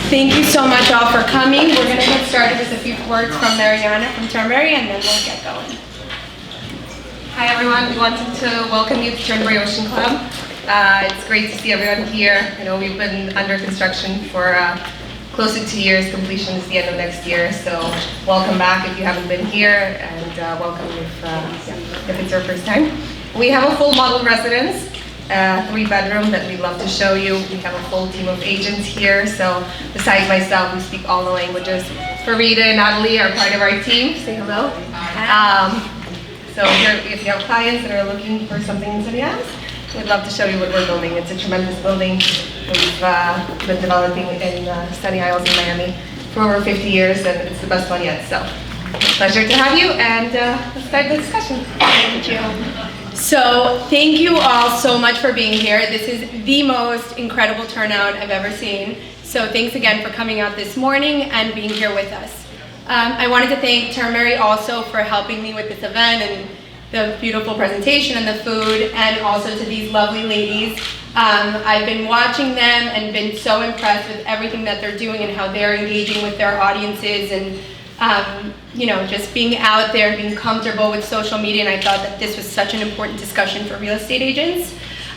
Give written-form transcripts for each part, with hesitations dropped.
Thank you so much all for coming. We're going to get started with a few words from Mariana from Turnberry, and then we'll get going. Hi everyone, we wanted to welcome you to Turnberry Ocean Club. It's great to see everyone here. I know we've been under construction for close to 2 years. Completion is the end of next year, so welcome back if you haven't been here, and welcome if it's your first time. We have a full model residence. 3-bedroom that we'd love to show you. We have a full team of agents here, so besides myself, we speak all the languages. Farida and Natalie are part of our team. Say hello. So if you have clients that are looking for something in Sunny Isles, we'd love to show you what we're building. It's a tremendous building. We've been developing in Sunny Isles in Miami for over 50 years, and it's the best one yet. So, pleasure to have you, and let's start the discussion. Thank you. So thank you all so much for being here. This is the most incredible turnout I've ever seen. So thanks again for coming out this morning and being here with us. I wanted to thank Turnberry also for helping me with this event and the beautiful presentation and the food, and also to these lovely ladies. I've been watching them and been so impressed with everything that they're doing and how they're engaging with their audiences, and just being out there, being comfortable with social media, and I thought that this was such an important discussion for real estate agents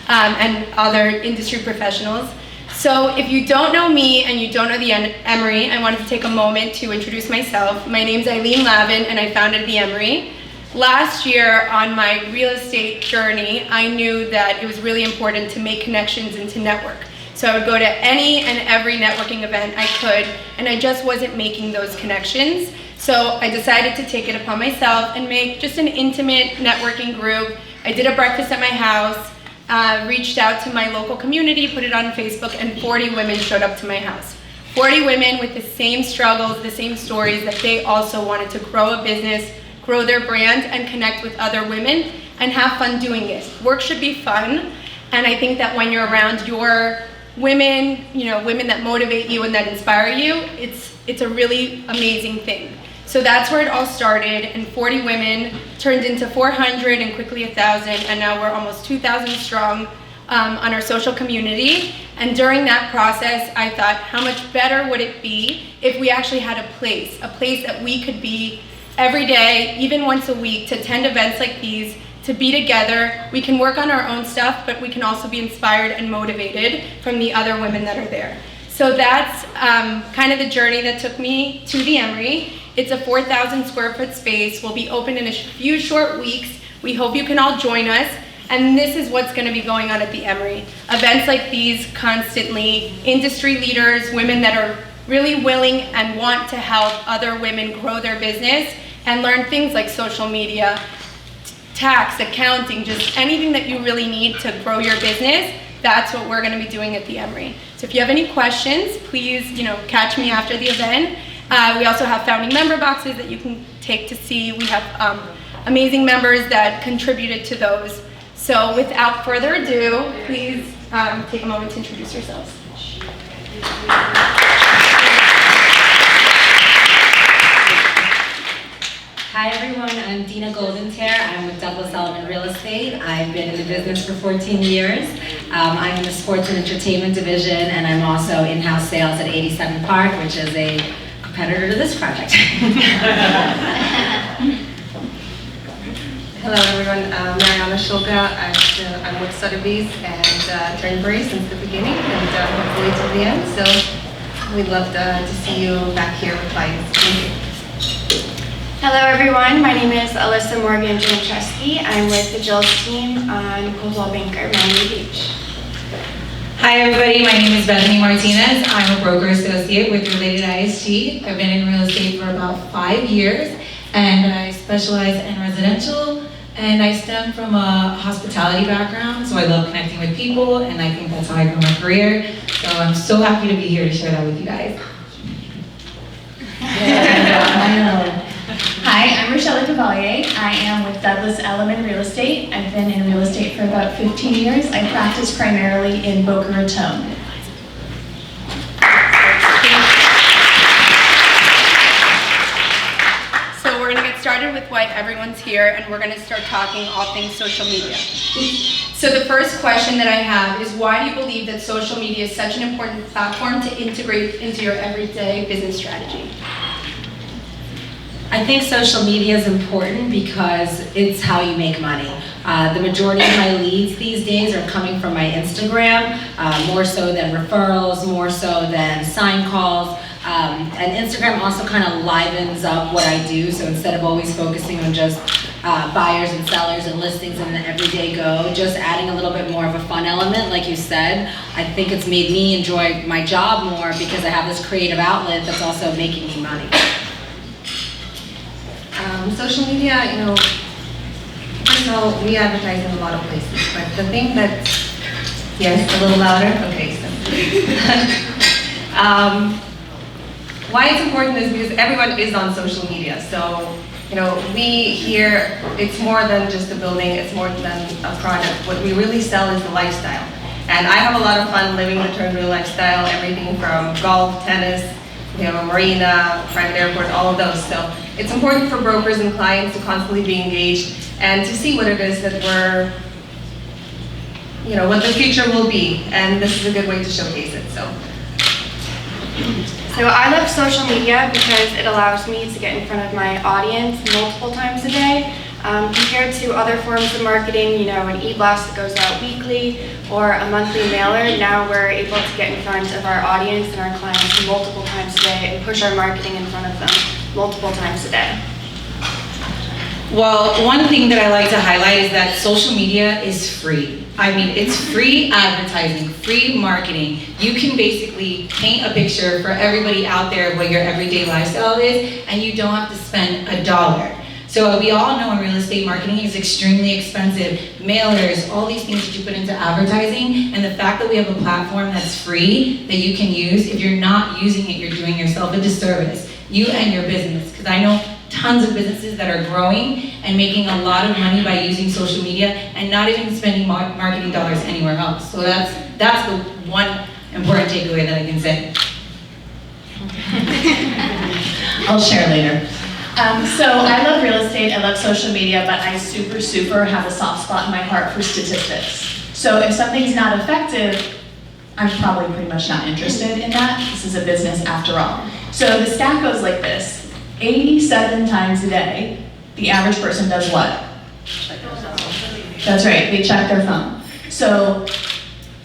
and other industry professionals. So if you don't know me and you don't know the Emery, I wanted to take a moment to introduce myself. My name's Eileen Lavin, and I founded the Emery. Last year on my real estate journey, I knew that it was really important to make connections and to network. So I would go to any and every networking event I could, and I just wasn't making those connections. So I decided to take it upon myself and make just an intimate networking group. I did a breakfast at my house, reached out to my local community, put it on Facebook, and 40 women showed up to my house. 40 women with the same struggles, the same stories, that they also wanted to grow a business, grow their brand, and connect with other women and have fun doing it. Work should be fun, and I think that when you're around your women, women that motivate you and that inspire you, it's a really amazing thing. So that's where it all started, and 40 women turned into 400 and quickly 1,000, and now we're almost 2,000 strong on our social community. And during that process, I thought, how much better would it be if we actually had a place that we could be every day, even once a week, to attend events like these, to be together. We can work on our own stuff, but we can also be inspired and motivated from the other women that are there. So that's kind of the journey that took me to the Emery. It's a 4,000 square foot space. We'll be open in a few short weeks. We hope you can all join us. And this is what's going to be going on at the Emery. Events like these constantly, industry leaders, women that are really willing and want to help other women grow their business and learn things like social media, tax, accounting, just anything that you really need to grow your business. That's what we're going to be doing at the Emery. So if you have any questions, please, catch me after the event. We also have founding member boxes that you can take to see. We have amazing members that contributed to those. So without further ado, please take a moment to introduce yourselves. Hi everyone, I'm Dina Goldentayer. I'm with Douglas Elliman Real Estate. I've been in the business for 14 years. I'm in the sports and entertainment division, and I'm also in-house sales at 87 Park, which is a competitor to this project. Hello everyone, Mariana Shulga. I'm with Sotheby's and Turnberry since the beginning, and hopefully till the end. So we'd love to see you back here with clients. Thank you. Hello everyone, my name is Alyssa Jansheski. I'm with the Jill's team on Coldwell Banker, Miami Beach. Hi everybody, my name is Bethany Martinez. I'm a broker associate with Related ISG. I've been in real estate for about 5 years, and I specialize in residential, and I stem from a hospitality background, so I love connecting with people, and I think that's how I grew my career. So I'm so happy to be here to share that with you guys. Hi, I'm Rochelle Cavalier. I am with Douglas Elliman Real Estate. I've been in real estate for about 15 years. I practice primarily in Boca Raton. So we're going to get started with why everyone's here, and we're going to start talking all things social media. So the first question that I have is, why do you believe that social media is such an important platform to integrate into your everyday business strategy? I think social media is important because it's how you make money. The majority of my leads these days are coming from my Instagram, more so than referrals, more so than sign calls. And Instagram also kind of livens up what I do, so instead of always focusing on just buyers and sellers and listings and the everyday go, just adding a little bit more of a fun element, like you said. I think it's made me enjoy my job more because I have this creative outlet that's also making me money. Social media, first of all, we advertise in a lot of places, but the thing that, yes, a little louder? Okay, so. Why it's important is because everyone is on social media. So, we here, it's more than just a building, it's more than a product. What we really sell is the lifestyle. And I have a lot of fun living the Turnbury lifestyle, everything from golf, tennis, a marina, private airport, all of those. So it's important for brokers and clients to constantly be engaged and to see what it is that we're, what the future will be. And this is a good way to showcase it. So I love social media because it allows me to get in front of my audience multiple times a day. Compared to other forms of marketing, an e-blast that goes out weekly or a monthly mailer, now we're able to get in front of our audience and our clients multiple times a day and push our marketing in front of them multiple times a day. Well, one thing that I like to highlight is that social media is free. I mean, it's free advertising, free marketing. You can basically paint a picture for everybody out there of what your everyday lifestyle is, and you don't have to spend $1. So we all know in real estate marketing is extremely expensive. Mailers, all these things that you put into advertising, and the fact that we have a platform that's free that you can use, if you're not using it, you're doing yourself a disservice, you and your business. Because I know tons of businesses that are growing and making a lot of money by using social media and not even spending marketing dollars anywhere else. So that's the one important takeaway that I can say. I'll share later. So I love real estate, I love social media, but I super have a soft spot in my heart for statistics. So if something's not effective, I'm probably pretty much not interested in that. This is a business after all. So the stat goes like this: 87 times a day, the average person does what? That's right, they check their phone. So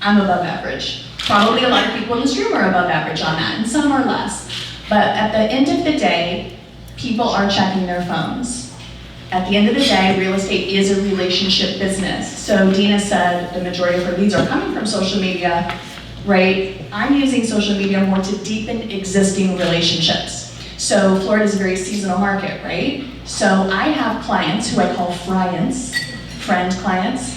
I'm above average. Probably a lot of people in this room are above average on that, and some are less. But at the end of the day, people are checking their phones. At the end of the day, real estate is a relationship business. So Dina said the majority of her leads are coming from social media, right? I'm using social media more to deepen existing relationships. So Florida is a very seasonal market, right? So I have clients who I call friends, friend clients.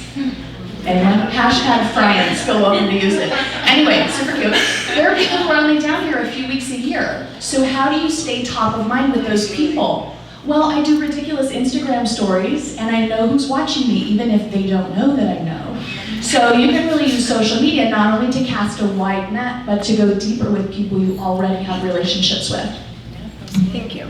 Anyone? Hashtag friends, go over to use it. Anyway, super cute. There are people who are only down here a few weeks a year. So how do you stay top of mind with those people? Well, I do ridiculous Instagram stories, and I know who's watching me, even if they don't know that I know. So you can really use social media not only to cast a wide net, but to go deeper with people you already have relationships with. Thank you.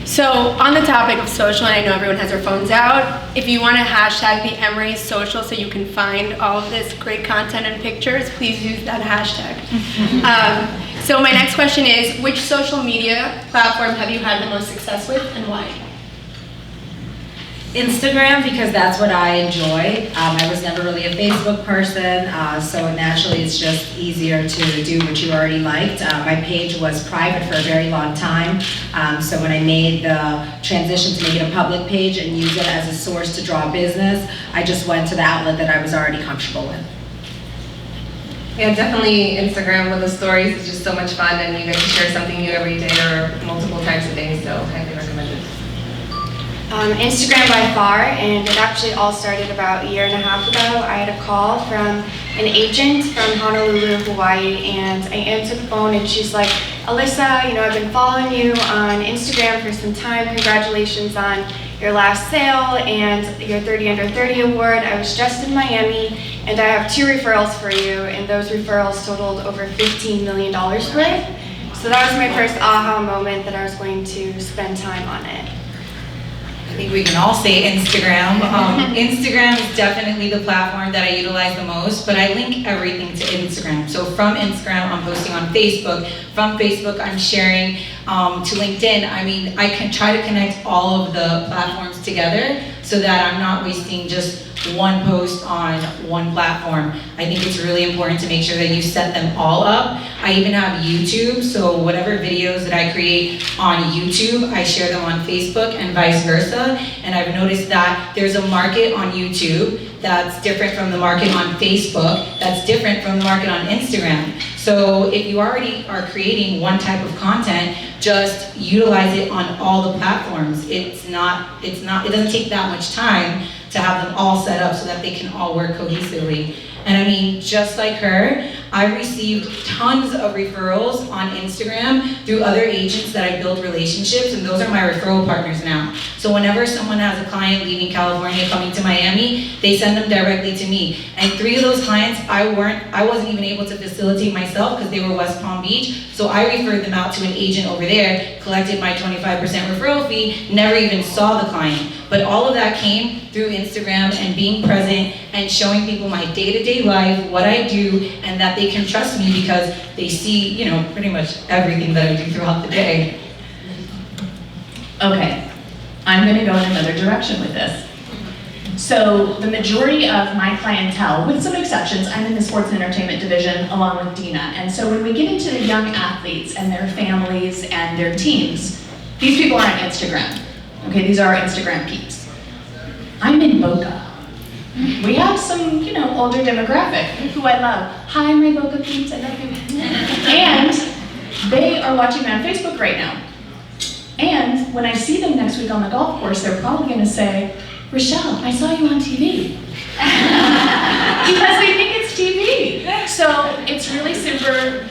So on the topic of social, and I know everyone has their phones out, if you want to hashtag the Emery social so you can find all of this great content and pictures, please use that hashtag. So my next question is, which social media platform have you had the most success with and why? Instagram, because that's what I enjoy. I was never really a Facebook person, so naturally it's just easier to do what you already liked. My page was private for a very long time, so when I made the transition to make it a public page and use it as a source to draw business, I just went to the outlet that I was already comfortable with. Yeah, definitely Instagram with the stories is just so much fun, and you get to share something new every day or multiple times a day, so highly recommend it. Instagram by far, and it actually all started about a year and a half ago. I had a call from an agent from Honolulu, Hawaii, and I answered the phone and she's like, Alyssa, I've been following you on Instagram for some time. Congratulations on your last sale and your 30 Under 30 award. I was just in Miami and I have 2 referrals for you, and those referrals totaled over $15 million worth. So that was my first aha moment that I was going to spend time on it. I think we can all say Instagram. Instagram is definitely the platform that I utilize the most, but I link everything to Instagram. So from Instagram, I'm posting on Facebook. From Facebook, I'm sharing to LinkedIn. I mean, I can try to connect all of the platforms together so that I'm not wasting just one post on one platform. I think it's really important to make sure that you set them all up. I even have YouTube, so whatever videos that I create on YouTube, I share them on Facebook and vice versa. And I've noticed that there's a market on YouTube that's different from the market on Facebook, that's different from the market on Instagram. So if you already are creating one type of content, just utilize it on all the platforms. It doesn't take that much time to have them all set up so that they can all work cohesively. And I mean, just like her, I received tons of referrals on Instagram through other agents that I build relationships, and those are my referral partners now. So whenever someone has a client leaving California coming to Miami, they send them directly to me. And 3 of those clients, I wasn't even able to facilitate myself because they were West Palm Beach. So I referred them out to an agent over there, collected my 25% referral fee, never even saw the client. But all of that came through Instagram and being present and showing people my day-to-day life, what I do, and that they can trust me because they see, you know, pretty much everything that I do throughout the day. Okay, I'm gonna go in another direction with this. So the majority of my clientele, with some exceptions, I'm in the sports and entertainment division along with Dina. And so when we get into the young athletes and their families and their teams, these people are on Instagram. Okay, these are our Instagram peeps. I'm in Boca. We have some, you know, older demographic who I love. Hi, my Boca peeps, I love you. And they are watching me on Facebook right now. And when I see them next week on the golf course, they're probably gonna say, Rochelle, I saw you on TV. Because they think it's TV. So it's really super,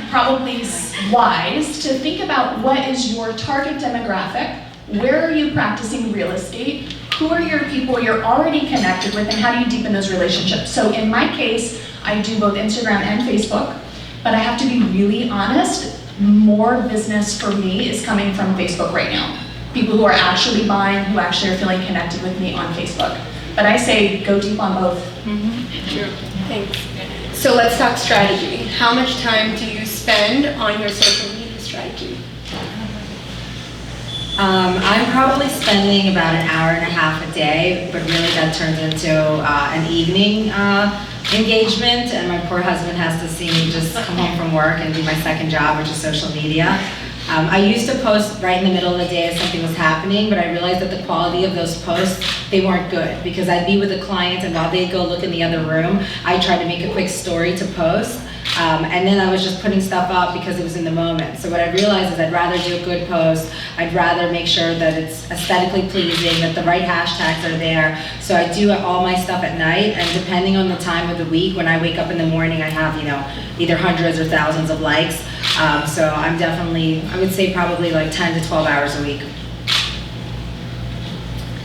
probably wise to think about what is your target demographic, where are you practicing real estate, who are your people you're already connected with, and how do you deepen those relationships? So in my case, I do both Instagram and Facebook, but I have to be really honest, more business for me is coming from Facebook right now. People who are actually buying, who actually are feeling connected with me on Facebook. But I say go deep on both. True. Thanks. So let's talk strategy. How much time do you spend on your social media strategy? I'm probably spending about an hour and a half a day, but really that turns into an evening engagement, and my poor husband has to see me just come home from work and do my second job, which is social media. I used to post right in the middle of the day as something was happening, but I realized that the quality of those posts, they weren't good, because I'd be with a client and while they'd go look in the other room, I tried to make a quick story to post. And then I was just putting stuff up because it was in the moment. So what I realized is I'd rather do a good post. I'd rather make sure that it's aesthetically pleasing, that the right hashtags are there. So I do all my stuff at night, and depending on the time of the week, when I wake up in the morning, I have, you know, either hundreds or thousands of likes. So I'm definitely, I would say probably like 10 to 12 hours a week.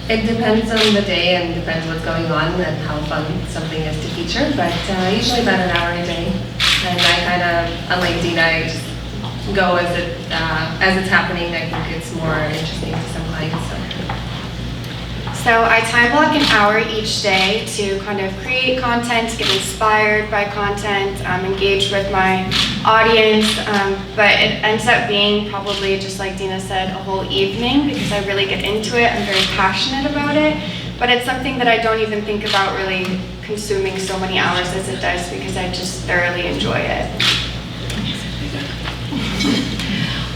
It depends on the day and depends what's going on and how fun something is to feature, but usually about an hour a day. And I kind of, unlike Dina, I just go as it's happening. I think it's more interesting to some clients. So I time block an hour each day to kind of create content, get inspired by content, engage with my audience, but it ends up being probably, just like Dina said, a whole evening because I really get into it. I'm very passionate about it, but it's something that I don't even think about really consuming so many hours as it does because I just thoroughly enjoy it.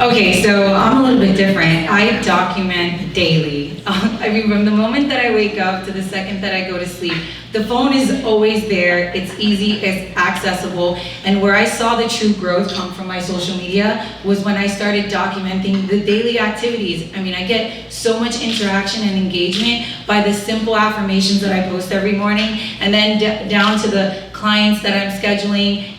Okay, so I'm a little bit different. I document daily. I mean, from the moment that I wake up to the second that I go to sleep, the phone is always there. It's easy, it's accessible. And where I saw the true growth come from my social media was when I started documenting the daily activities. I mean, I get so much interaction and engagement by the simple affirmations that I post every morning, and then down to the clients that I'm scheduling,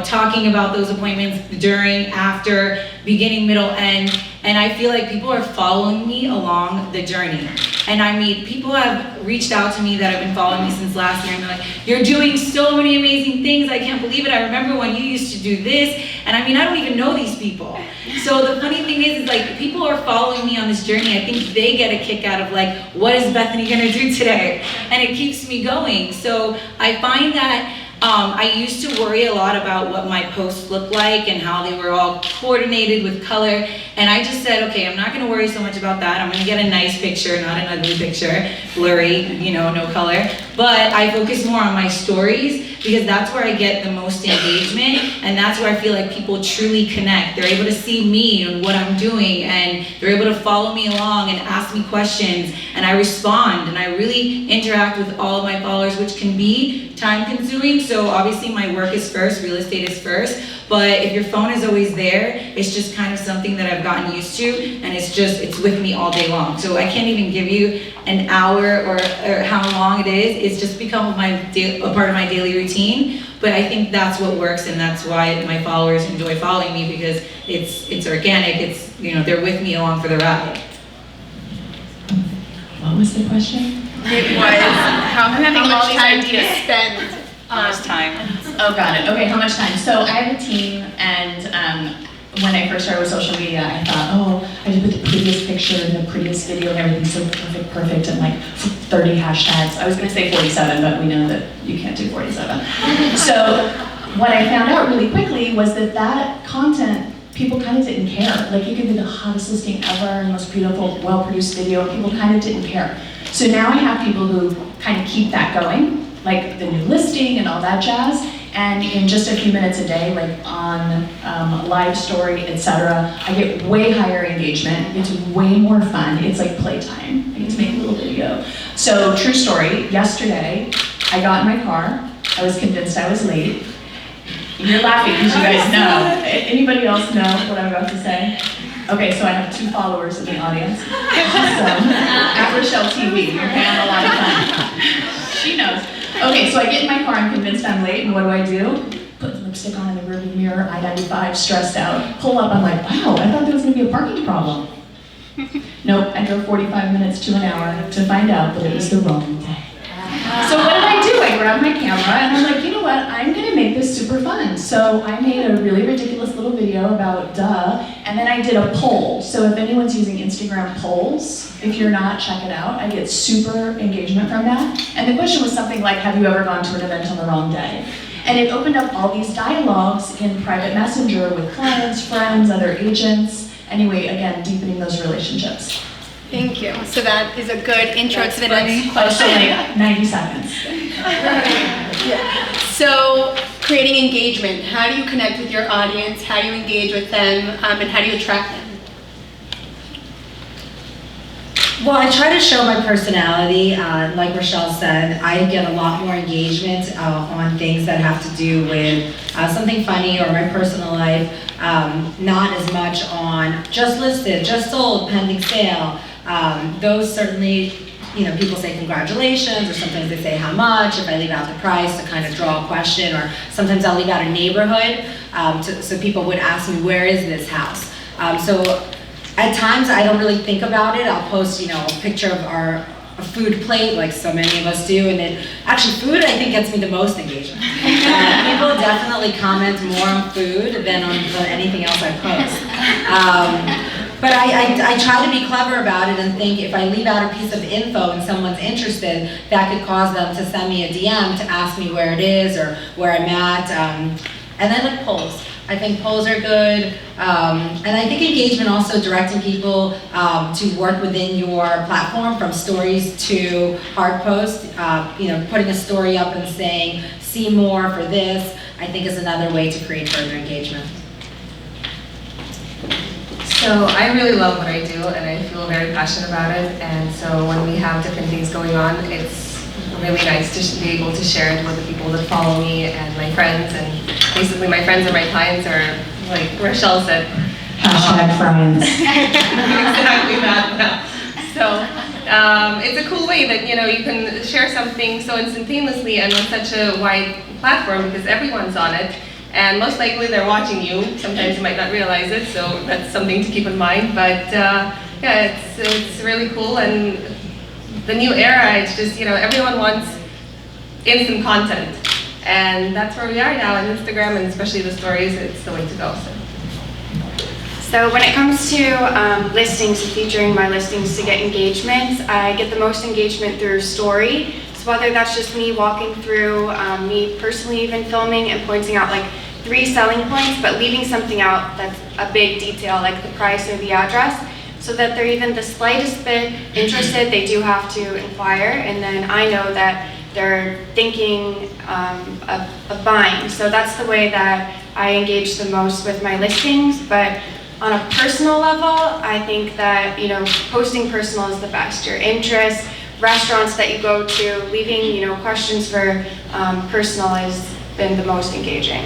talking about those appointments during, after, beginning, middle, end. And I feel like people are following me along the journey. And I mean, people have reached out to me that have been following me since last year, and they're like, you're doing so many amazing things, I can't believe it, I remember when you used to do this, and I mean, I don't even know these people. So the funny thing is like, people are following me on this journey. I think they get a kick out of like, what is Bethany gonna do today? And it keeps me going. So I find that I used to worry a lot about what my posts looked like and how they were all coordinated with color. And I just said, okay, I'm not gonna worry so much about that. I'm gonna get a nice picture, not an ugly picture, blurry, no color. But I focus more on my stories because that's where I get the most engagement, and that's where I feel like people truly connect. They're able to see me and what I'm doing, and they're able to follow me along and ask me questions, and I respond, and I really interact with all of my followers, which can be time consuming. So obviously my work is first, real estate is first, but if your phone is always there, it's just kind of something that I've gotten used to, and it's with me all day long. So I can't even give you an hour or how long it is. It's just become a part of my daily routine. But I think that's what works, and that's why my followers enjoy following me, because it's organic. It's they're with me along for the ride. What was the question? It was, how much time do you spend? How much time? Oh, got it. Okay, how much time? So I have a team, and when I first started with social media, I thought, I should put the prettiest picture and the prettiest video and everything's so perfect, and like 30 hashtags. I was gonna say 47, but we know that you can't do 47. So what I found out really quickly was that content, people kind of didn't care. Like, you could be the hottest listing ever and most beautiful, well-produced video, and people kind of didn't care. So now I have people who kind of keep that going, like the new listing and all that jazz, and in just a few minutes a day, like on live story, etc., I get way higher engagement. It's way more fun. It's like playtime. I get to make a little video. So true story, yesterday, I got in my car. I was convinced I was late. You're laughing because you guys know. Anybody else know what I'm about to say? Okay, so I have 2 followers in the audience. So, at Rochelle TV, you're paying a lot of time. She knows. Okay, so I get in my car, I'm convinced I'm late, and what do? Put lipstick on in the rearview mirror, I-95, stressed out. Pull up, I'm like, wow, I thought there was gonna be a parking problem. Nope, I drove 45 minutes to an hour to find out that it was the wrong day. So what did I do? I grabbed my camera and I'm like, you know what, I'm gonna make this super fun. So I made a really ridiculous little video about and then I did a poll. So if anyone's using Instagram polls, if you're not, check it out. I get super engagement from that. And the question was something like, have you ever gone to an event on the wrong day? And it opened up all these dialogues in private messenger with clients, friends, other agents. Anyway, again, deepening those relationships. Thank you. So that is a good intro to the next Close to question. like 90 seconds. Yeah. So creating engagement. How do you connect with your audience? How do you engage with them? And how do you attract them? Well, I try to show my personality. Like Rochelle said, I get a lot more engagement on things that have to do with something funny or my personal life. Not as much on just listed, just sold, pending sale. Those certainly, people say congratulations, or sometimes they say how much, if I leave out the price to kind of draw a question, or sometimes I'll leave out a neighborhood, so people would ask me, where is this house? So at times I don't really think about it. I'll post, a picture of a food plate, like so many of us do, and actually food I think gets me the most engagement. People definitely comment more on food than on anything else I post. But I try to be clever about it and think if I leave out a piece of info and someone's interested, that could cause them to send me a DM to ask me where it is or where I'm at. And then like polls. I think polls are good. And I think engagement also directing people to work within your platform, from stories to hard posts. Putting a story up and saying, see more for this, I think is another way to create further engagement. So I really love what I do, and I feel very passionate about it. And so when we have different things going on, it's really nice to be able to share it with the people that follow me and my friends. And basically my friends and my clients are, like Rochelle said, #friends. exactly that. So it's a cool way that you can share something so instantaneously and on such a wide platform, because everyone's on it. And most likely they're watching you. Sometimes you might not realize it, so that's something to keep in mind. But yeah, it's really cool. And the new era, it's just, everyone wants instant content. And that's where we are now on Instagram, and especially the stories, it's the way to go. So when it comes to listings and featuring my listings to get engagement, I get the most engagement through story. So whether that's just me walking through, me personally even filming and pointing out like 3 selling points, but leaving something out that's a big detail, like the price or the address, so that they're even the slightest bit interested, they do have to inquire, and then I know that they're thinking of buying. So that's the way that I engage the most with my listings. But on a personal level, I think that, posting personal is the best. Your interests, restaurants that you go to, leaving, questions for personal has been the most engaging.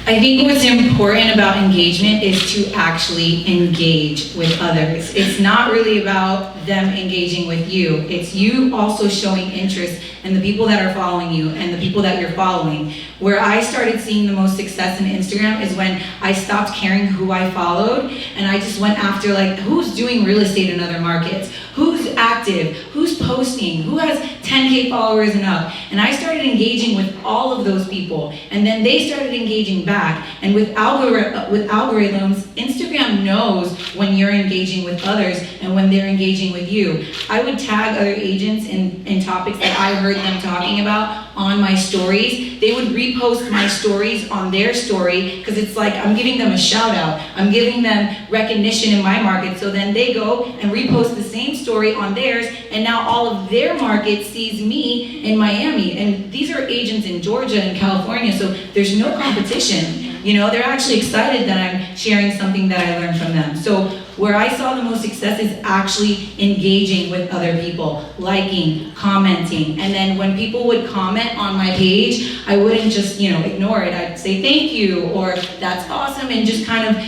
I think what's important about engagement is to actually engage with others. It's not really about them engaging with you. It's you also showing interest in the people that are following you and the people that you're following. Where I started seeing the most success in Instagram is when I stopped caring who I followed and I just went after like who's doing real estate in other markets, who's active, who's posting, who has 10K followers and up. And I started engaging with all of those people, and then they started engaging back. And with algorithms, Instagram knows when you're engaging with others and when they're engaging with you. I would tag other agents in topics that I heard them talking about on my stories. They would repost my stories on their story because it's like I'm giving them a shout out. I'm giving them recognition in my market. So then they go and repost the same story on theirs, and now all of their market sees me in Miami. And these are agents in Georgia and California, so there's no competition. They're actually excited that I'm sharing something that I learned from them. So where I saw the most success is actually engaging with other people, liking, commenting. And then when people would comment on my page, I wouldn't just, ignore it. I'd say thank you, or that's awesome, and just kind of,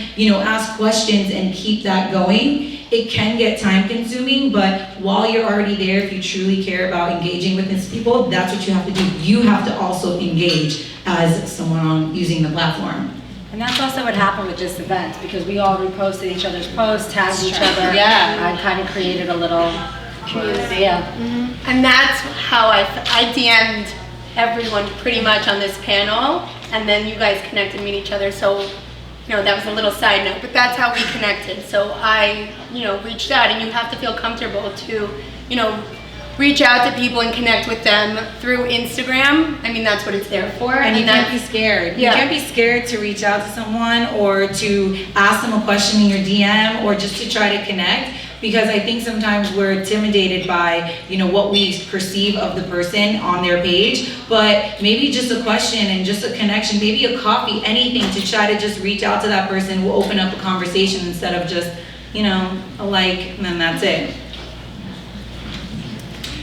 ask questions and keep that going. It can get time consuming, but while you're already there, if you truly care about engaging with these people, that's what you have to do. You have to also engage as someone using the platform. And that's also what happened with this event, because we all reposted each other's posts, tagged each other. Yeah. I kind of created a little community. Yeah. Mm-hmm. And that's how I DM'd everyone pretty much on this panel, and then you guys connected me to each other. So, that was a little side note, but that's how we connected. So I, reached out, and you have to feel comfortable to, reach out to people and connect with them through Instagram. I mean, that's what it's there for. And you can't be scared. Yeah. You can't be scared to reach out to someone or to ask them a question in your DM or just to try to connect, because I think sometimes we're intimidated by, what we perceive of the person on their page, but maybe just a question and just a connection, maybe a coffee, anything to try to just reach out to that person will open up a conversation instead of just, a like, and then that's it.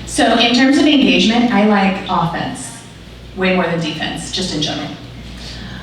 So in terms of engagement, I like offense way more than defense, just in general.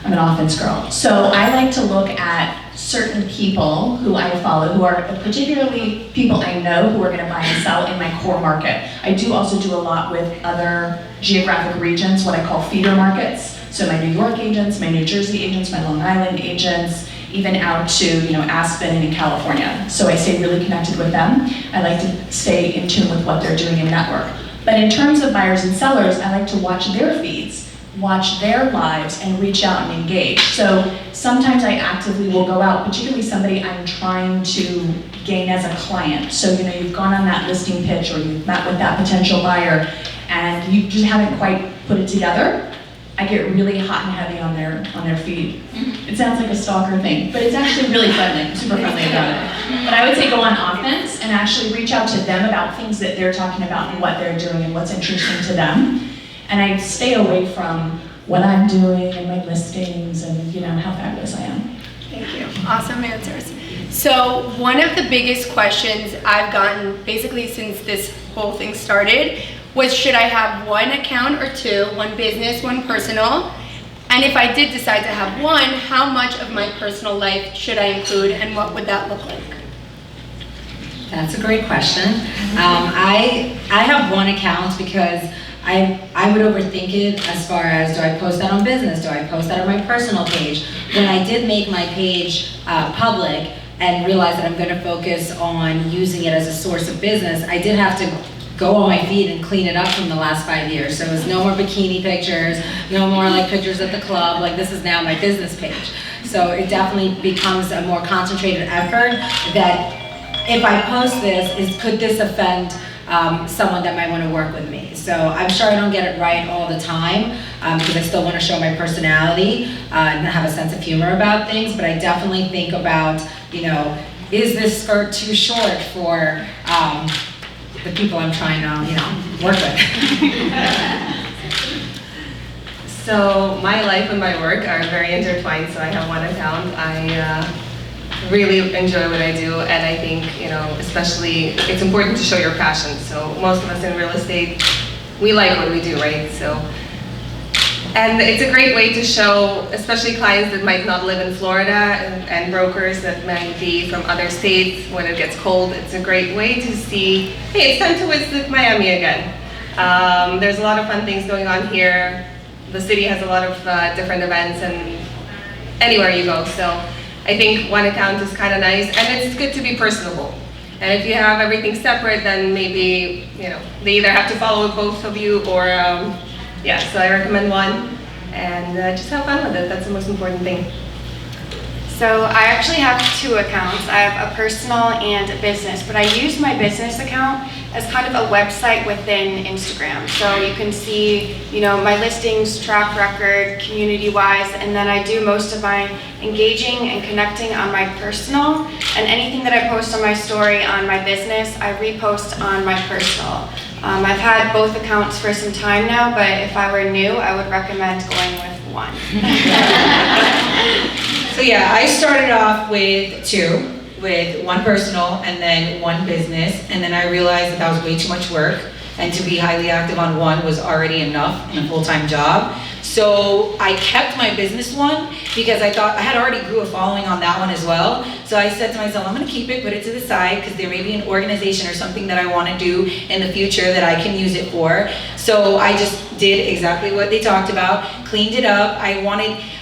I'm an offense girl. So I like to look at certain people who I follow, who are particularly people I know who are gonna buy and sell in my core market. I do also do a lot with other geographic regions, what I call feeder markets. So my New York agents, my New Jersey agents, my Long Island agents, even out to Aspen and in California. So I stay really connected with them. I like to stay in tune with what they're doing in network. But in terms of buyers and sellers, I like to watch their feeds, watch their lives, and reach out and engage. So sometimes I actively will go out, particularly somebody I'm trying to gain as a client. So you've gone on that listing pitch or you've met with that potential buyer and you just haven't quite put it together. I get really hot and heavy on their feed. It sounds like a stalker thing, but it's actually really friendly. I'm super friendly about it. But I would say go on offense and actually reach out to them about things that they're talking about and what they're doing and what's interesting to them. And I stay away from what I'm doing and my listings and how fabulous I am. Thank you. Awesome answers. So one of the biggest questions I've gotten basically since this whole thing started was, should I have one account or two, one business, one personal? And if I did decide to have one, how much of my personal life should I include and what would that look like? That's a great question. I have one account because I would overthink it as far as, do I post that on business? Do I post that on my personal page? When I did make my page public and realized that I'm gonna focus on using it as a source of business, I did have to go on my feet and clean it up from the last 5 years. So it's no more bikini pictures, no more like pictures at the club, like this is now my business page. So it definitely becomes a more concentrated effort that if I post this, could this offend someone that might want to work with me? So I'm sure I don't get it right all the time because I still want to show my personality and have a sense of humor about things, but I definitely think about, you know, is this skirt too short for the people I'm trying to, you know, work with? So my life and my work are very intertwined, so I have one account. I really enjoy what I do, and I think, you know, especially it's important to show your passion. So most of us in real estate, we like what we do, right? So, and it's a great way to show, especially clients that might not live in Florida and brokers that might be from other states when it gets cold. It's a great way to see, hey, it's time to visit Miami again. There's a lot of fun things going on here. The city has a lot of different events and anywhere you go. So I think one account is kind of nice, and it's good to be personable. And if you have everything separate, then maybe, you know, they either have to follow both of you or, yeah, so I recommend one, and just have fun with it. That's the most important thing. So I actually have 2 accounts. I have a personal and a business, but I use my business account as kind of a website within Instagram. So you can see, you know, my listings, track record, community-wise, and then I do most of my engaging and connecting on my personal, and anything that I post on my story on my business, I repost on my personal. I've had both accounts for some time now, but if I were new, I would recommend going with one. So yeah, I started off with 2, with one personal and then one business, and then I realized that that was way too much work, and to be highly active on one was already enough in a full-time job. So I kept my business one because I thought I had already grew a following on that one as well. So I said to myself, I'm gonna keep it, put it to the side, because there may be an organization or something that I wanna do in the future that I can use it for. So I just did exactly what they talked about, cleaned it up.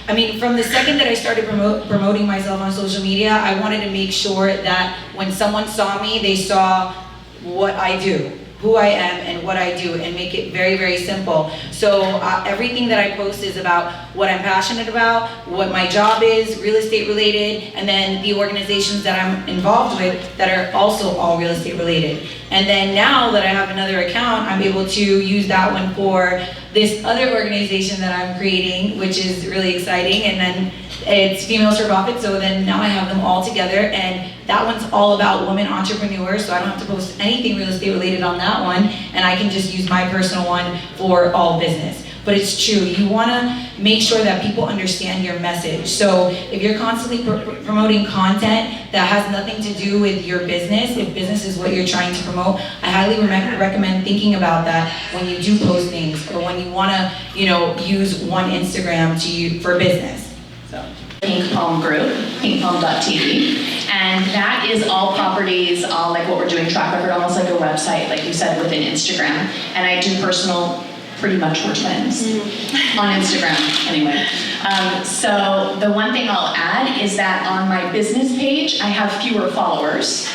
I mean, from the second that I started promoting myself on social media, I wanted to make sure that when someone saw me, they saw what I do, who I am and what I do, and make it very, very simple. So everything that I post is about what I'm passionate about, what my job is, real estate related, and then the organizations that I'm involved with that are also all real estate related. And then now that I have another account, I'm able to use that one for this other organization that I'm creating, which is really exciting. And then it's Females for Profit, so then now I have them all together, and that one's all about women entrepreneurs, so I don't have to post anything real estate related on that one, and I can just use my personal one for all business. But it's true, you wanna make sure that people understand your message. So if you're constantly promoting content that has nothing to do with your business, if business is what you're trying to promote, I highly recommend thinking about that when you do post things, or when you wanna, you know, use one Instagram for business. So. Pink Palm Group, pinkpalm.tv, and that is all properties, all like what we're doing, track record, almost like a website, like you said, within Instagram. And I do personal, pretty much we're twins on Instagram, anyway. So the one thing I'll add is that on my business page, I have fewer followers,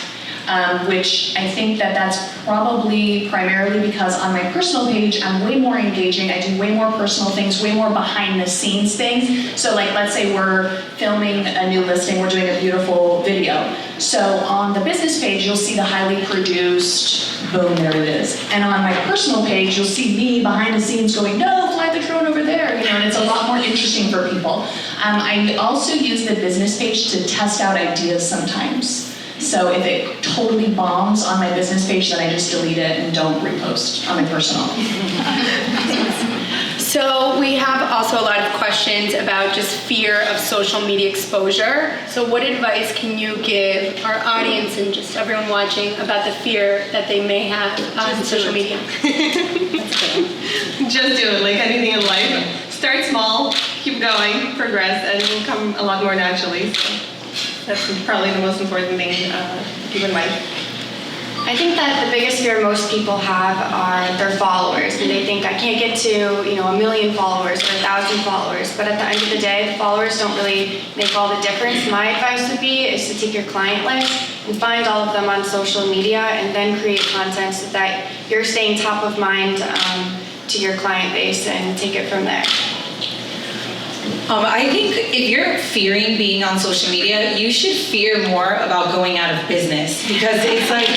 which I think that that's probably primarily because on my personal page, I'm way more engaging. I do way more personal things, way more behind the scenes things. So like, let's say we're filming a new listing, we're doing a beautiful video. So on the business page, you'll see the highly produced, boom, there it is. And on my personal page, you'll see me behind the scenes going, no, fly the drone over there, you know, and it's a lot more interesting for people. I also use the business page to test out ideas sometimes. So if it totally bombs on my business page, then I just delete it and don't repost on my personal. So we have also a lot of questions about just fear of social media exposure. So what advice can you give our audience and just everyone watching about the fear that they may have on social media? Just do it, like anything in life. Start small, keep going, progress, and it will come a lot more naturally. So that's probably the most important thing to keep in mind. I think that the biggest fear most people have are their followers, and they think I can't get to 1 million followers or 1,000 followers. But at the end of the day, the followers don't really make all the difference. My advice would be is to take your client list and find all of them on social media, and then create content so that you're staying top of mind to your client base, and take it from there. I think if you're fearing being on social media, you should fear more about going out of business, because it's like,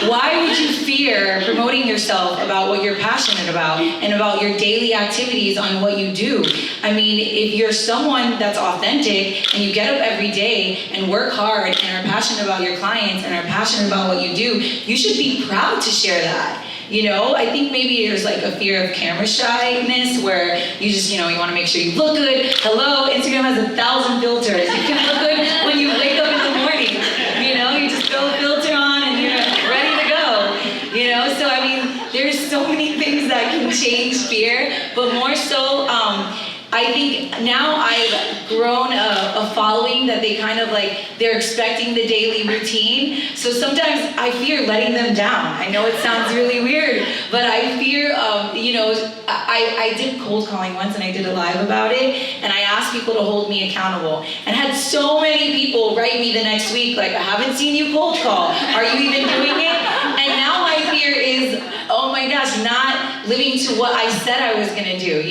why would you fear promoting yourself about what you're passionate about and about your daily activities on what you do? I mean, if you're someone that's authentic and you get up every day and work hard and are passionate about your clients and are passionate about what you do, you should be proud to share that. I think maybe there's like a fear of camera shyness where you just, you want to make sure you look good. Hello, Instagram has 1,000 filters. You can look good when you wake up in the morning. You just throw a filter on and you're ready to go. So I mean, there's so many things that can change fear, but more so, I think now I've grown a following that they kind of they're expecting the daily routine. So sometimes I fear letting them down. I know it sounds really weird, but I fear I did cold calling once and I did a live about it, and I asked people to hold me accountable, and had so many people write me the next week like, I haven't seen you cold call. Are you even doing it? And now my fear is, oh my gosh, not living to what I said I was gonna do,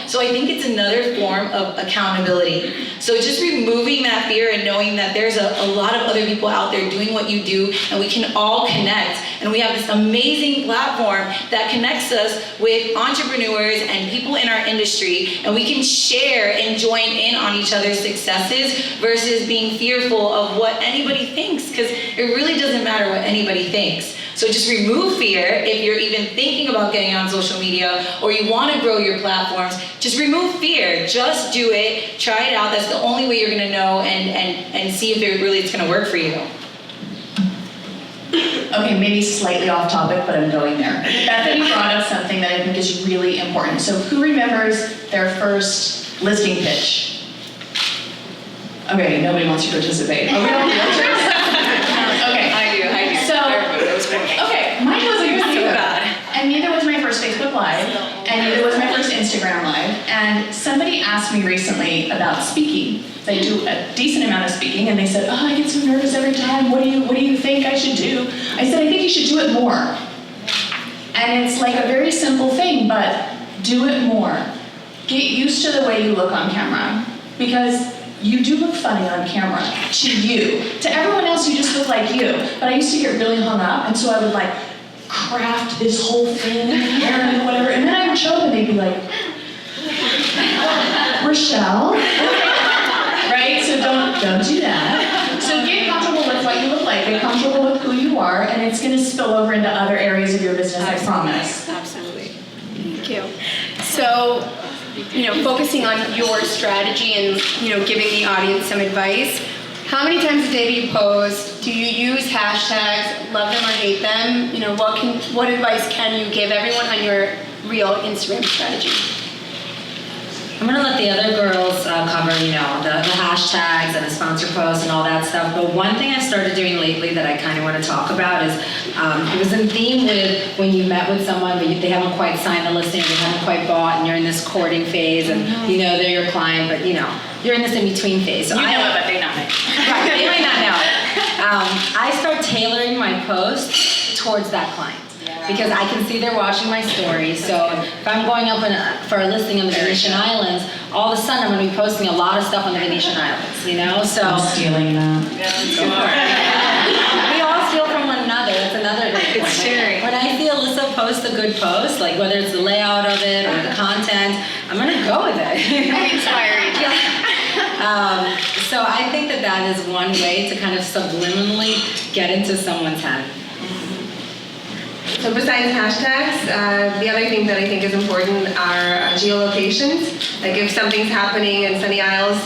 So I think it's another form of accountability. So just removing that fear and knowing that there's a lot of other people out there doing what you do, and we can all connect. And we have this amazing platform that connects us with entrepreneurs and people in our industry, and we can share and join in on each other's successes versus being fearful of what anybody thinks, because it really doesn't matter what anybody thinks. So just remove fear if you're even thinking about getting on social media or you want to grow your platforms. Just remove fear. Just do it. Try it out. That's the only way you're going to know and see if it's going to work for you. Okay, maybe slightly off topic, but I'm going there. Bethany brought up something that I think is really important. So who remembers their first listing pitch? Okay, nobody wants to participate. Are we all realtors? Okay. I do. So, okay, mine wasn't good either. And neither was my first Facebook Live, and neither was my first Instagram Live. And somebody asked me recently about speaking. They do a decent amount of speaking, and they said, oh, I get so nervous every time. What do you think I should do? I said, I think you should do it more. And it's like a very simple thing, but do it more. Get used to the way you look on camera, because you do look funny on camera, to you. To everyone else, you just look like you. But I used to get really hung up, and so I would craft this whole thing in hair and whatever, and then I would show up and they'd be like, Rochelle? Right? So don't do that. So get comfortable with what you look like, get comfortable with who you are, and it's gonna spill over into other areas of your business, I promise. Absolutely. Thank you. So, focusing on your strategy and, giving the audience some advice, how many times a day do you post? Do you use hashtags, love them or hate them? What advice can you give everyone on your real Instagram strategy? I'm gonna let the other girls cover, the hashtags and the sponsor posts and all that stuff. But one thing I started doing lately that I kind of want to talk about is it was in theme with when you met with someone but they haven't quite signed the listing, they haven't quite bought, and you're in this courting phase, and they're your client, but you're in this in between phase. So You know it, but they not know. Right, they might not know it. I start tailoring my posts towards that client. Because I can see they're watching my stories. So if I'm going up for a listing on the Venetian Islands, all of a sudden I'm going to be posting a lot of stuff on the Venetian Islands, So I'm stealing that. we all steal from one another. That's another thing. It's sharing. When I see Alyssa post a good post, whether it's the layout of it or the content, I'm going to go with it. I'm inspired. So I think that is one way to kind of subliminally get into someone's head. So besides hashtags, the other thing that I think is important are geolocations. Like if something's happening in Sunny Isles,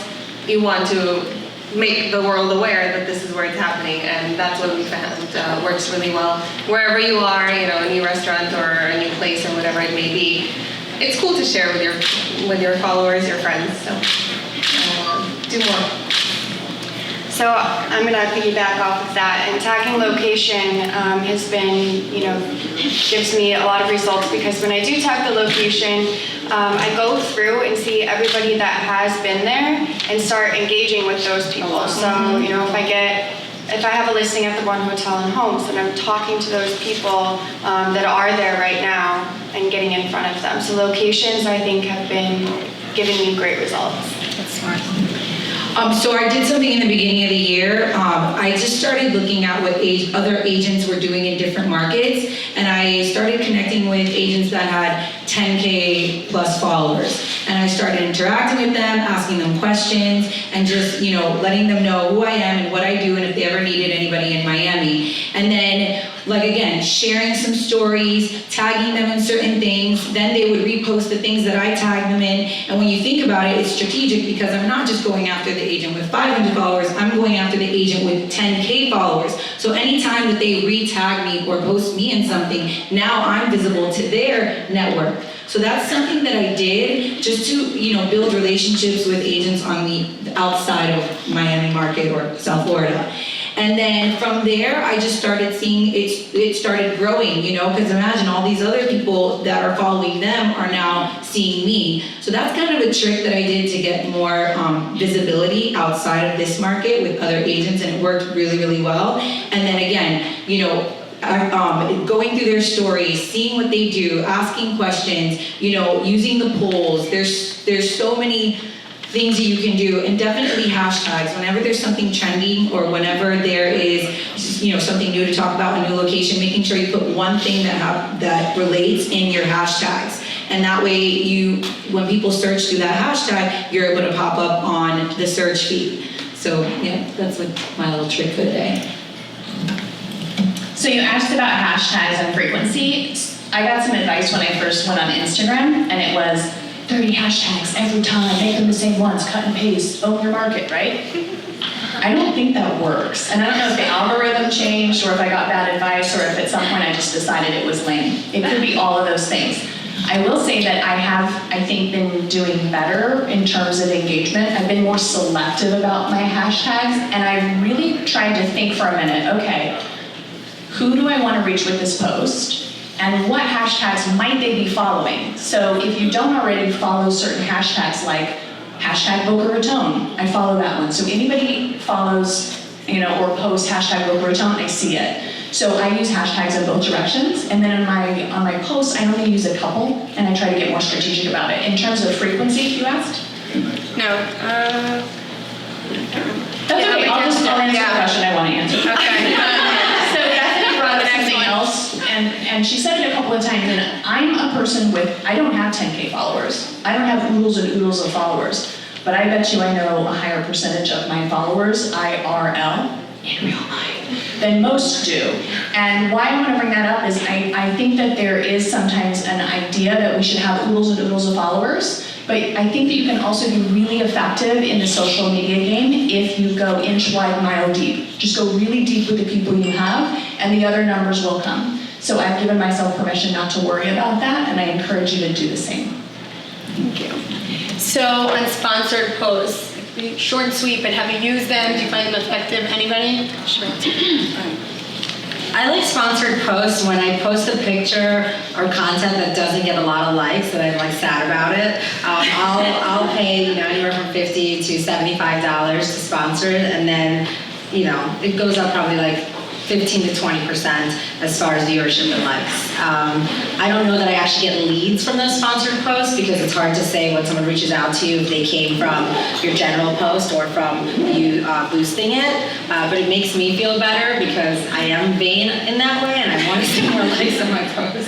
you want to make the world aware that this is where it's happening, and that's what we found works really well. Wherever you are, a new restaurant or a new place or whatever it may be, it's cool to share with your followers, your friends. So do more. So I'm gonna piggyback off of that, and tagging location has been, gives me a lot of results, because when I do tag the location, I go through and see everybody that has been there and start engaging with those people. So, if I have a listing at the One Hotel and Homes, then I'm talking to those people that are there right now and getting in front of them. So locations, I think, have been giving me great results. That's smart. So I did something in the beginning of the year. I just started looking at what other agents were doing in different markets, and I started connecting with agents that had 10K plus followers. And I started interacting with them, asking them questions, and just, letting them know who I am and what I do, and if they ever needed anybody in Miami. And then, again, sharing some stories, tagging them in certain things. Then they would repost the things that I tagged them in. And when you think about it, it's strategic, because I'm not just going after the agent with 500 followers, I'm going after the agent with 10K followers. So anytime that they re-tag me or post me in something, now I'm visible to their network. So that's something that I did just to, build relationships with agents on the outside of Miami market or South Florida. And then from there, I just started seeing it started growing, because imagine all these other people that are following them are now seeing me. So that's kind of a trick that I did to get more visibility outside of this market with other agents, and it worked really, really well. And then again, going through their stories, seeing what they do, asking questions, using the polls. There's so many things that you can do, and definitely hashtags. Whenever there's something trending, or whenever there is something new to talk about, a new location, making sure you put one thing that relates in your hashtags, and that way when people search through that hashtag, you're able to pop up on the search feed. So yeah, that's my little trick for the day. So you asked about hashtags and frequency. I got some advice when I first went on Instagram, and it was 30 hashtags every time, make them the same ones, cut and paste, own your market, right? I don't think that works. And I don't know if the algorithm changed, or if I got bad advice, or if at some point I just decided it was lame. It could be all of those things. I will say that I have, I think, been doing better in terms of engagement. I've been more selective about my hashtags, and I've really tried to think for a minute, okay, who do I want to reach with this post? And what hashtags might they be following? So if you don't already follow certain hashtags, like hashtag Boca Raton, I follow that one. So anybody follows, or posts hashtag Boca Raton, I see it. So I use hashtags in both directions, and then on my posts, I only use a couple, and I try to get more strategic about it. In terms of frequency, you asked? No. That's okay. I'll answer the question I want to answer. Okay. So Bethany brought up something else, and she said it a couple of times, and I'm a person I don't have 10K followers. I don't have oodles and oodles of followers, but I bet you I know a higher percentage of my followers, IRL, in real life, than most do. And why I want to bring that up is I think that there is sometimes an idea that we should have oodles and oodles of followers, but I think that you can also be really effective in the social media game if you go inch wide, mile deep. Just go really deep with the people you have, and the other numbers will come. So I've given myself permission not to worry about that, and I encourage you to do the same. Thank you. So on sponsored posts, short and sweet, but have you used them? Do you find them effective? Anybody? Sure. I like sponsored posts when I post a picture or content that doesn't get a lot of likes, that I'm sad about it. I'll pay anywhere from $50 to $75 to sponsor it, and then it goes up probably 15 to 20% as far as viewership and likes. I don't know that I actually get leads from those sponsored posts, because it's hard to say when someone reaches out to you if they came from your general post or from you boosting it. But it makes me feel better, because I am vain in that way, and I want to see more likes on my posts.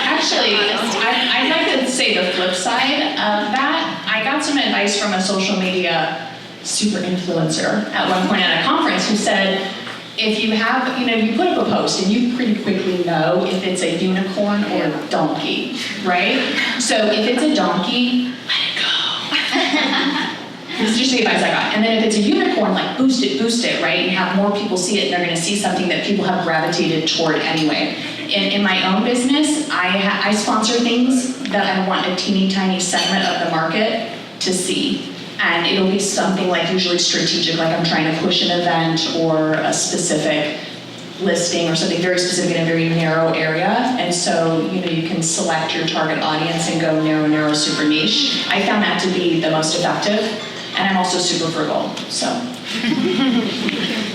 Actually, I'd like to say the flip side of that. I got some advice from a social media super influencer at one point at a conference who said, if you have, you put up a post and you pretty quickly know if it's a unicorn or a donkey, right? So if it's a donkey, let it go. This is just the advice I got. And then if it's a unicorn, boost it, right? And have more people see it, and they're gonna see something that people have gravitated toward anyway. In my own business, I sponsor things that I want a teeny tiny segment of the market to see. and it'll be something like usually strategic, like I'm trying to push an event or a specific listing or something very specific in a very narrow area. And so, you can select your target audience and go narrow, super niche. I found that to be the most effective, and I'm also super frugal, so.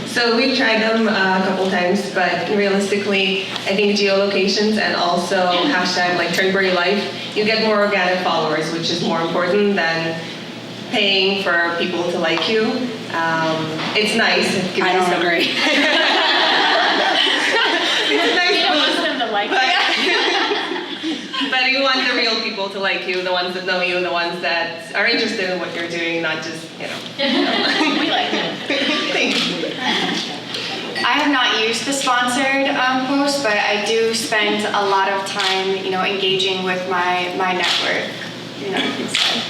So we've tried them a couple times, but realistically, I think geolocations and also hashtag like Turnberry Life, you get more organic followers, which is more important than paying for people to like you. It's nice. It gives I you don't some- agree. It's a nice boost, them to like but you want the real people to like you, the ones that know you, the ones that are interested in what you're doing, not just, We like it. Thank you. I have not used the sponsored post, but I do spend a lot of time, engaging with my network, instead.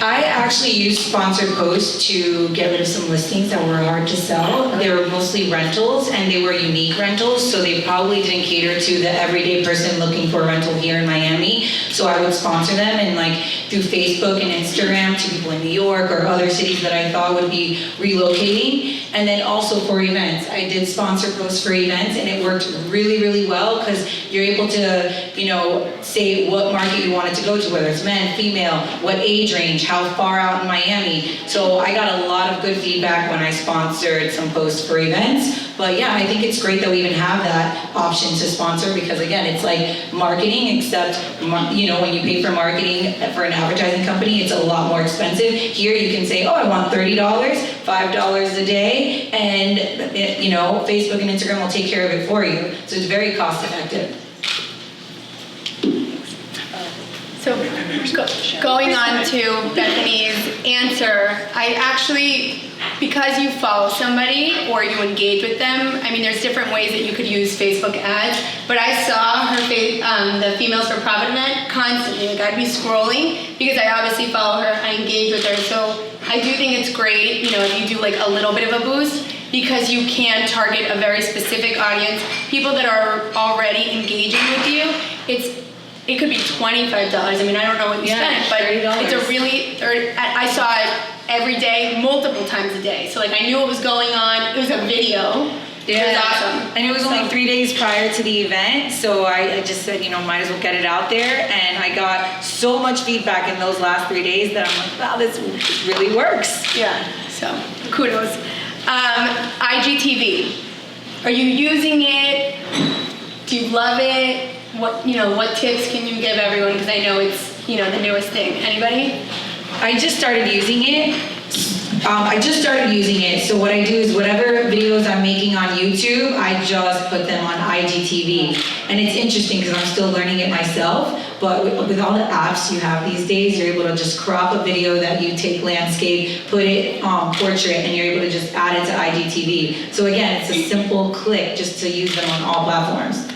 I actually used sponsored posts to get rid of some listings that were hard to sell. They were mostly rentals, and they were unique rentals, so they probably didn't cater to the everyday person looking for a rental here in Miami. So I would sponsor them, and through Facebook and Instagram to people in New York or other cities that I thought would be relocating. And then also for events, I did sponsor posts for events, and it worked really, really well because you're able to, say what market you wanted to go to, whether it's men, female, what age range, how far out in Miami. So I got a lot of good feedback when I sponsored some posts for events. But yeah, I think it's great that we even have that option to sponsor because again, it's like marketing, except, when you pay for marketing for an advertising company, it's a lot more expensive. Here you can say, oh, I want $30, $5 a day, and Facebook and Instagram will take care of it for you. So it's very cost effective. So going on to Bethany's answer, I actually, because you follow somebody or you engage with them, there's different ways that you could use Facebook ads, but I saw her, the Females for Profit event constantly. I'd be scrolling because I obviously follow her, I engage with her, so I do think it's great, if you do a little bit of a boost, because you can target a very specific audience, people that are already engaging with you. It could be $25. I don't know what you spent, but $30. it's a really, I saw it every day, multiple times a day. So I knew what was going on. It was a video. It was awesome. And it was only 3 days prior to the event, so I just said, might as well get it out there. And I got so much feedback in those last 3 days that I'm like, wow, this really works. Yeah, so kudos. IGTV, are you using it? Do you love it? What tips can you give everyone? Because I know it's, the newest thing. Anybody? I just started using it. So what I do is whatever videos I'm making on YouTube, I just put them on IGTV. And it's interesting because I'm still learning it myself, but with all the apps you have these days, you're able to just crop a video that you take landscape, put it on portrait, and you're able to just add it to IGTV. So again, it's a simple click just to use them on all platforms.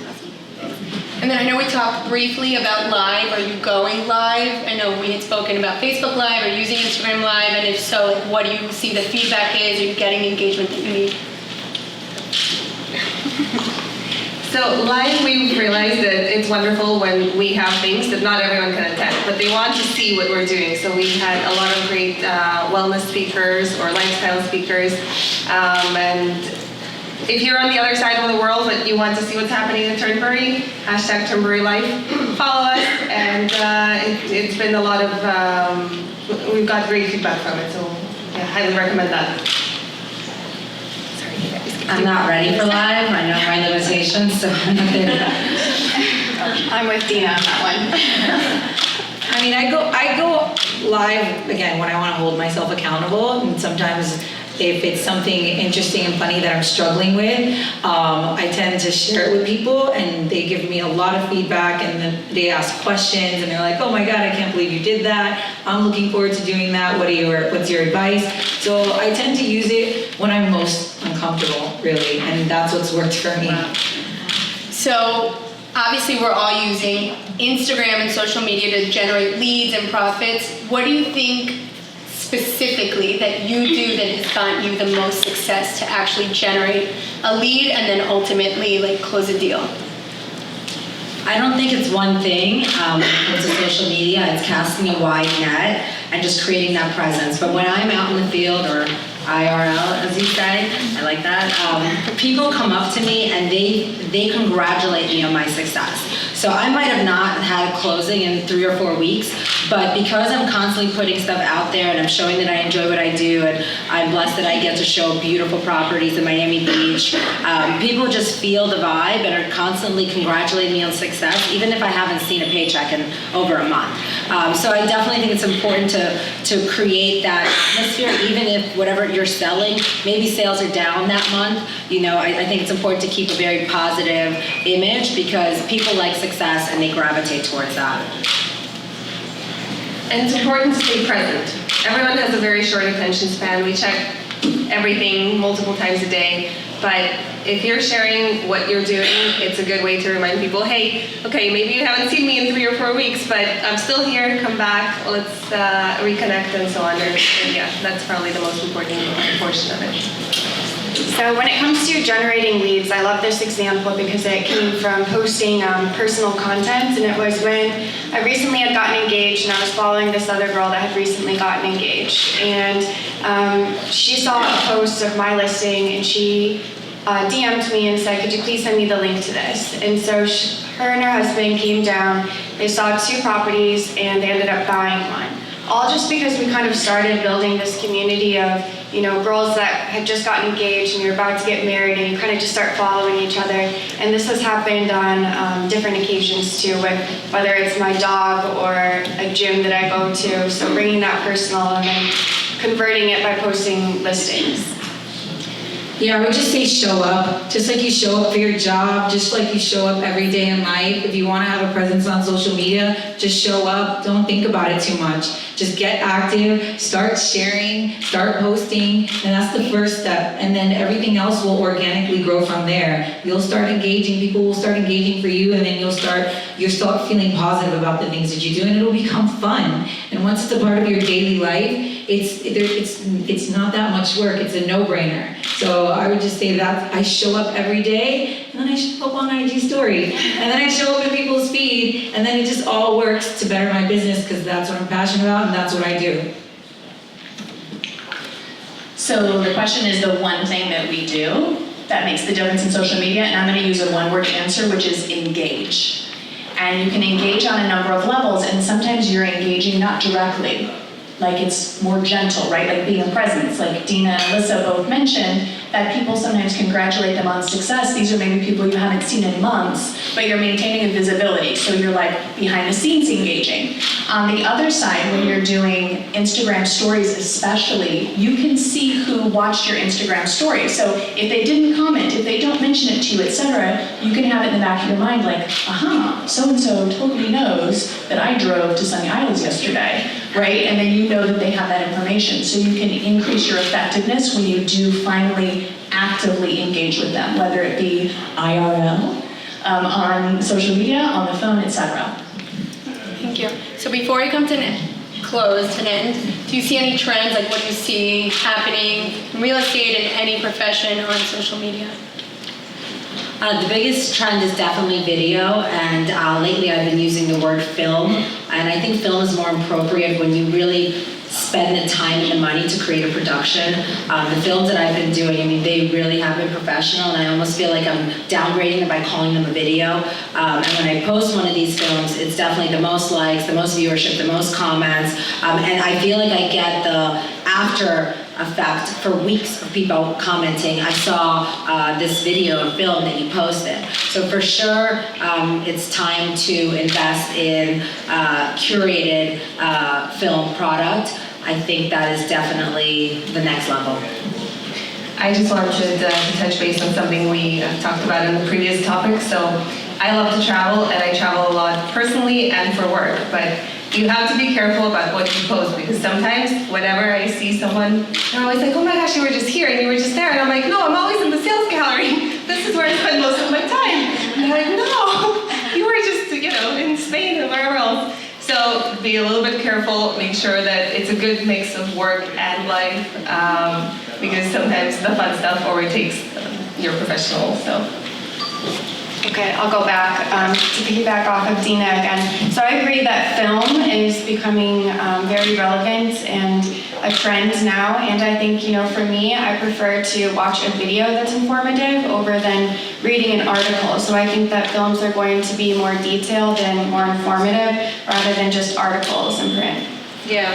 And then I know we talked briefly about live. Are you going live? I know we had spoken about Facebook Live or using Instagram Live, and if so, what do you see the feedback is? Are you getting engagement that you need? So live, we've realized that it's wonderful when we have things that not everyone can attend, but they want to see what we're doing. So we had a lot of great wellness speakers or lifestyle speakers, and if you're on the other side of the world but you want to see what's happening in Turnberry, hashtag Turnberry Life, follow us, and it's been a lot of, we've got great feedback from it, so yeah, highly recommend that. I'm not ready for live. I know my limitations, so I'm not there. I'm with Dina on that one. I go live again when I want to hold myself accountable, and sometimes if it's something interesting and funny that I'm struggling with, I tend to share it with people, and they give me a lot of feedback, and then they ask questions, and they're like, "Oh my God, I can't believe you did that. I'm looking forward to doing that. What's your advice?" So I tend to use it when I'm most uncomfortable, really, and that's what's worked for me. So obviously we're all using Instagram and social media to generate leads and profits. What do you think specifically that you do that has gotten you the most success to actually generate a lead and then ultimately close a deal? I don't think it's one thing. When it comes to social media, it's casting a wide net. and just creating that presence. But when I'm out in the field, or IRL, as you say, I like that, people come up to me and they congratulate me on my success. So I might have not had a closing in 3 or 4 weeks, but because I'm constantly putting stuff out there and I'm showing that I enjoy what I do, and I'm blessed that I get to show beautiful properties in Miami Beach, people just feel the vibe and are constantly congratulating me on success, even if I haven't seen a paycheck in over a month. So I definitely think it's important to create that atmosphere, even if whatever you're selling, maybe sales are down that month. You know, I think it's important to keep a very positive image because people like success and they gravitate towards that. And it's important to stay present. Everyone has a very short attention span. We check everything multiple times a day. But if you're sharing what you're doing, it's a good way to remind people, hey, okay, maybe you haven't seen me in 3 or 4 weeks, but I'm still here, come back, let's reconnect and so on. And yeah, that's probably the most important portion of it. So when it comes to generating leads, I love this example because it came from posting personal content, and it was when I recently had gotten engaged and I was following this other girl that had recently gotten engaged, and she saw a post of my listing and she DM'd me and said, could you please send me the link to this? And so her and her husband came down, they saw 2 properties and they ended up buying one. All just because we kind of started building this community of, you know, girls that had just gotten engaged and you're about to get married and you kind of just start following each other. And this has happened on different occasions too, with whether it's my dog or a gym that I go to. So bringing that personal and then converting it by posting listings. Yeah, I would just say show up. Just like you show up for your job, just like you show up every day in life. If you want to have a presence on social media, just show up. Don't think about it too much. Just get active, start sharing, start posting, and that's the first step. And then everything else will organically grow from there. You'll start engaging, people will start engaging for you, and then you'll start feeling positive about the things that you do, and it'll become fun. And once it's a part of your daily life, it's not that much work. It's a no-brainer. So I would just say that I show up every day, and then I show up on IG story, and then I show up in people's feed, and then it just all works to better my business because that's what I'm passionate about and that's what I do. So the question is the one thing that we do that makes the difference in social media, and I'm going to use a one-word answer, which is engage. And you can engage on a number of levels, and sometimes you're engaging not directly, like it's more gentle, right? Like being a presence, like Dina and Alyssa both mentioned, that people sometimes congratulate them on success. These are maybe people you haven't seen in months, but you're maintaining a visibility, so you're like behind the scenes engaging. On the other side, when you're doing Instagram stories especially, you can see who watched your Instagram story. So if they didn't comment, if they don't mention it to you, etc., you can have it in the back of your mind like, aha, so-and-so totally knows that I drove to Sunny Isles yesterday, right? And then you know that they have that information. So you can increase your effectiveness when you do finally actively engage with them, whether it be IRL, on social media, on the phone, etc. Thank you. So before we come to close to an end, do you see any trends, like what do you see happening in real estate in any profession on social media? The biggest trend is definitely video, and lately I've been using the word film, and I think film is more appropriate when you really spend the time and the money to create a production. The films that I've been doing, I mean, they really have been professional, and I almost feel like I'm downgrading them by calling them a video. And when I post one of these films, it's definitely the most likes, the most viewership, the most comments, and I feel like I get the after effect for weeks of people commenting. I saw this video and film that you posted. So for sure, it's time to invest in curated film product. I think that is definitely the next level. I just wanted to touch base on something we talked about in the previous topic. So I love to travel, and I travel a lot personally and for work, but you have to be careful about what you post, because sometimes whenever I see someone, they're always like, oh my gosh, you were just here and you were just there. And I'm like, no, I'm always in the sales gallery. This is where I spend most of my time. And they're like, no, you were just, in Spain and wherever else. So be a little bit careful, make sure that it's a good mix of work and life, because sometimes the fun stuff overtakes your professional, so. Okay, I'll go back to piggyback off of Dina again. So I agree that film is becoming very relevant and a trend now. And I think, for me, I prefer to watch a video that's informative over than reading an article. So I think that films are going to be more detailed and more informative rather than just articles in print. Yeah.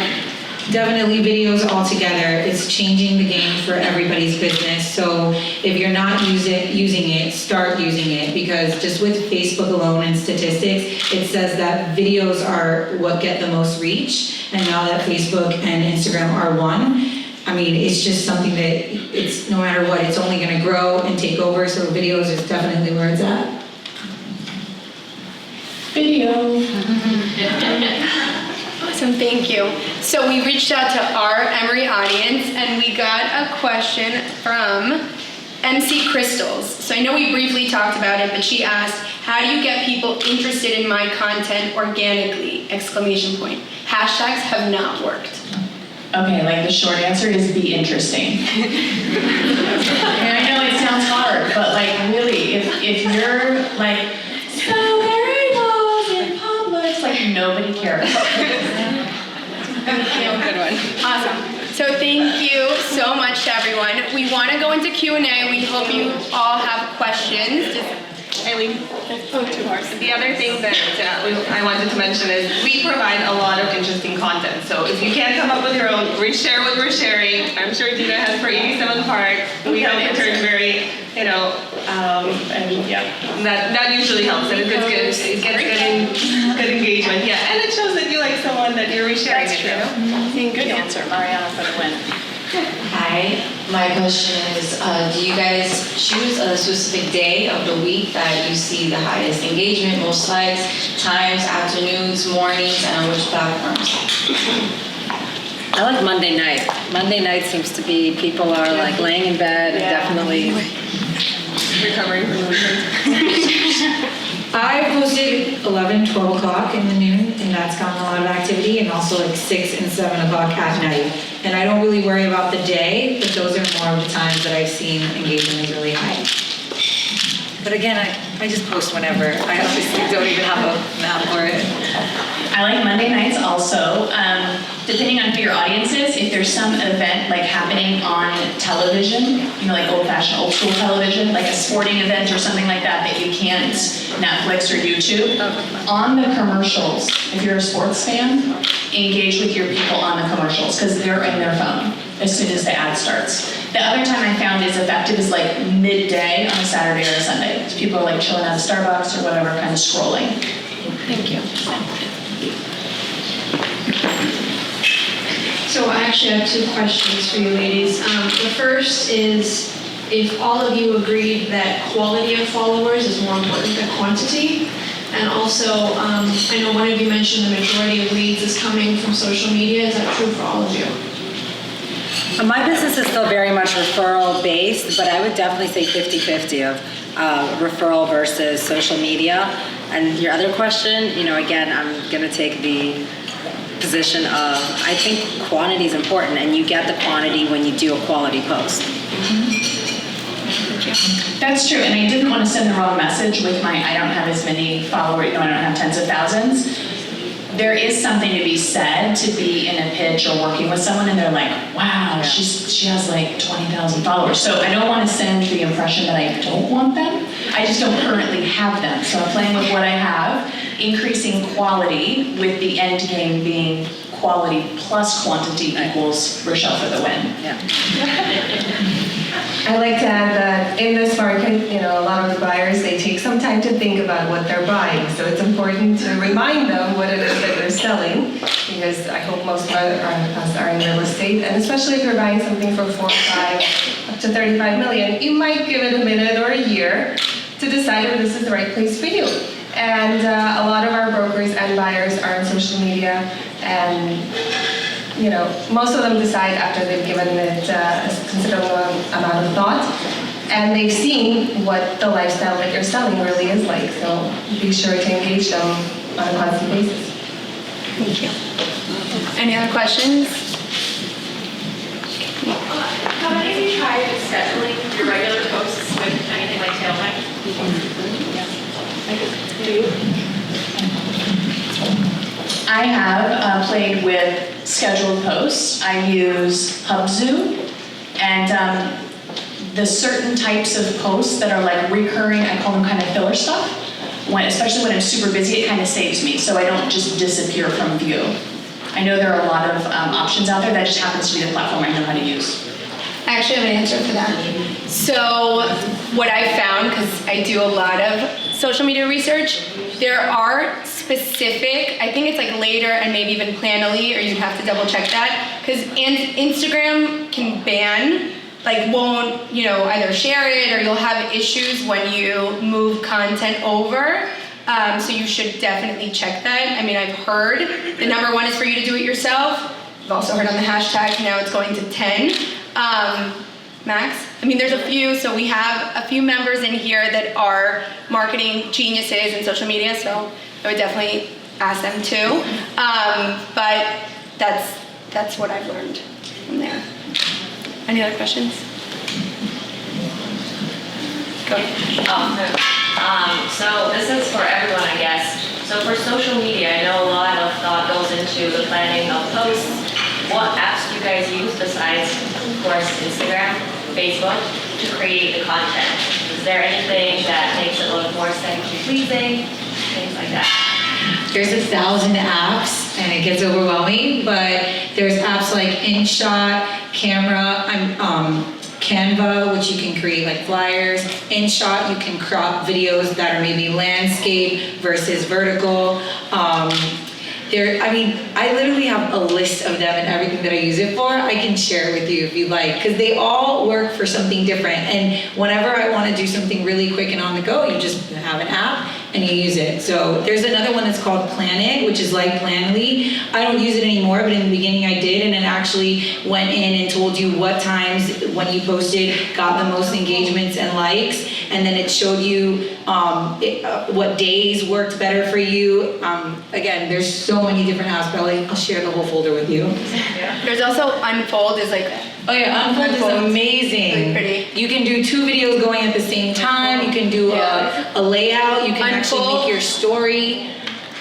Definitely videos altogether. It's changing the game for everybody's business. So if you're not using it, start using it, because just with Facebook alone and statistics, it says that videos are what get the most reach. And now that Facebook and Instagram are one, I mean, it's just something that it's no matter what, it's only going to grow and take over. So videos is definitely where it's at. Video. Awesome, thank you. So we reached out to our Emery audience and we got a question from MC Crystals. So I know we briefly talked about it, but she asked, how do you get people interested in my content organically? ! Hashtags have not worked. Okay, like the short answer is be interesting. And I know it sounds hard, but like really, if you're like, strawberry in Publix, like nobody cares. Good one. Awesome. So thank you so much to everyone. We want to go into Q&A. We hope you all have questions. Eileen, the other thing that I wanted to mention is we provide a lot of interesting content. So if you can't come up with your own, reshare what we're sharing. I'm sure Dina has for 87th Park. We have returned very, and yeah, that usually helps. And it gets good engagement. Yeah, and it shows that you like someone that you're resharing it to. Good answer, Mariana, for the win. Hi, my question is, do you guys choose a specific day of the week that you see the highest engagement, most likes, times, afternoons, mornings, and on which platforms? I like Monday night. Monday night seems to be, people are like laying in bed and definitely Recovering from the weekend. I posted 11, 12 o'clock in the noon, and that's gotten a lot of activity, and also like 6 and 7 o'clock at night. And I don't really worry about the day, but those are more of the times that I've seen engagement is really high. But again, I just post whenever. I obviously don't even have a map for it. I like Monday nights also. Depending on who your audience is, if there's some event like happening on television, like old-fashioned, old-school television, like a sporting event or something like that that you can't Netflix or YouTube, on the commercials, if you're a sports fan, engage with your people on the commercials because they're in their phone as soon as the ad starts. The other time I found is effective is like midday on a Saturday or a Sunday. So people are like chilling at a Starbucks or whatever, kind of scrolling. Thank you. So I actually have 2 questions for you ladies. The first is if all of you agreed that quality of followers is more important than quantity. And also, I know one of you mentioned the majority of leads is coming from social media. Is that true for all of you? My business is still very much referral based, but I would definitely say 50-50 of referral versus social media. And your other question, again, I'm going to take the position of, I think quantity is important, and you get the quantity when you do a quality post. That's true, and I didn't want to send the wrong message with my I don't have as many followers, I don't have tens of thousands. There is something to be said to be in a pitch or working with someone and they're like, wow, she has like 20,000 followers. So I don't want to send the impression that I don't want them. I just don't currently have them. So I'm playing with what I have, increasing quality with the end game being quality plus quantity equals Rochelle for the win. Yeah. I'd like to add that in this market, a lot of the buyers, they take some time to think about what they're buying. So it's important to remind them what it is that they're selling, because I hope most of us are in real estate, and especially if you're buying something for 4, 5, up to 35 million, you might give it a minute or a year to decide if this is the right place for you. And a lot of our brokers and buyers are on social media, and most of them decide after they've given it a considerable amount of thought, and they've seen what the lifestyle that you're selling really is like. So be sure to engage them on a constant basis. Thank you. Any other questions? Have any of you tried scheduling your regular posts with anything like tail time? I have played with scheduled posts. I use Hubzu, and the certain types of posts that are like recurring, I call them kind of filler stuff. Especially when I'm super busy, it kind of saves me, so I don't just disappear from view. I know there are a lot of options out there. That just happens to be the platform I know how to use. I actually have an answer for that. So what I found, because I do a lot of social media research, there are specific, I think it's like later and maybe even Panelist, or you'd have to double check that, because Instagram can ban, like won't, either share it or you'll have issues when you move content over. So you should definitely check that. I mean, I've heard the number 1 is for you to do it yourself. I've also heard on the hashtag, now it's going to 10. Max? I mean, there's a few, so we have a few members in here that are marketing geniuses in social media, so I would definitely ask them too. But that's what I've learned from there. Any other questions? Go. So this is for everyone, I guess. So for social media, I know a lot of thought goes into the planning of posts. What apps do you guys use besides, of course, Instagram, Facebook, to create the content? Is there anything that makes it look more aesthetically pleasing? Things like that. There's 1,000 apps and it gets overwhelming, but there's apps like InShot, Camera, Canva, which you can create like flyers. InShot, you can crop videos that are maybe landscape versus vertical. I literally have a list of them and everything that I use it for. I can share it with you if you like, because they all work for something different. And whenever I want to do something really quick and on the go, you just have an app and you use it. So there's another one that's called Planet, which is like Planly. I don't use it anymore, but in the beginning I did, and it actually went in and told you what times when you posted got the most engagements and likes, and then it showed you what days worked better for you. Again, there's so many different apps, but I'll share the whole folder with you. Yeah. There's also Unfold is like. Oh yeah, Unfold is amazing. Really pretty. You can do 2 videos going at the same time. You can do a layout. You can actually make your story.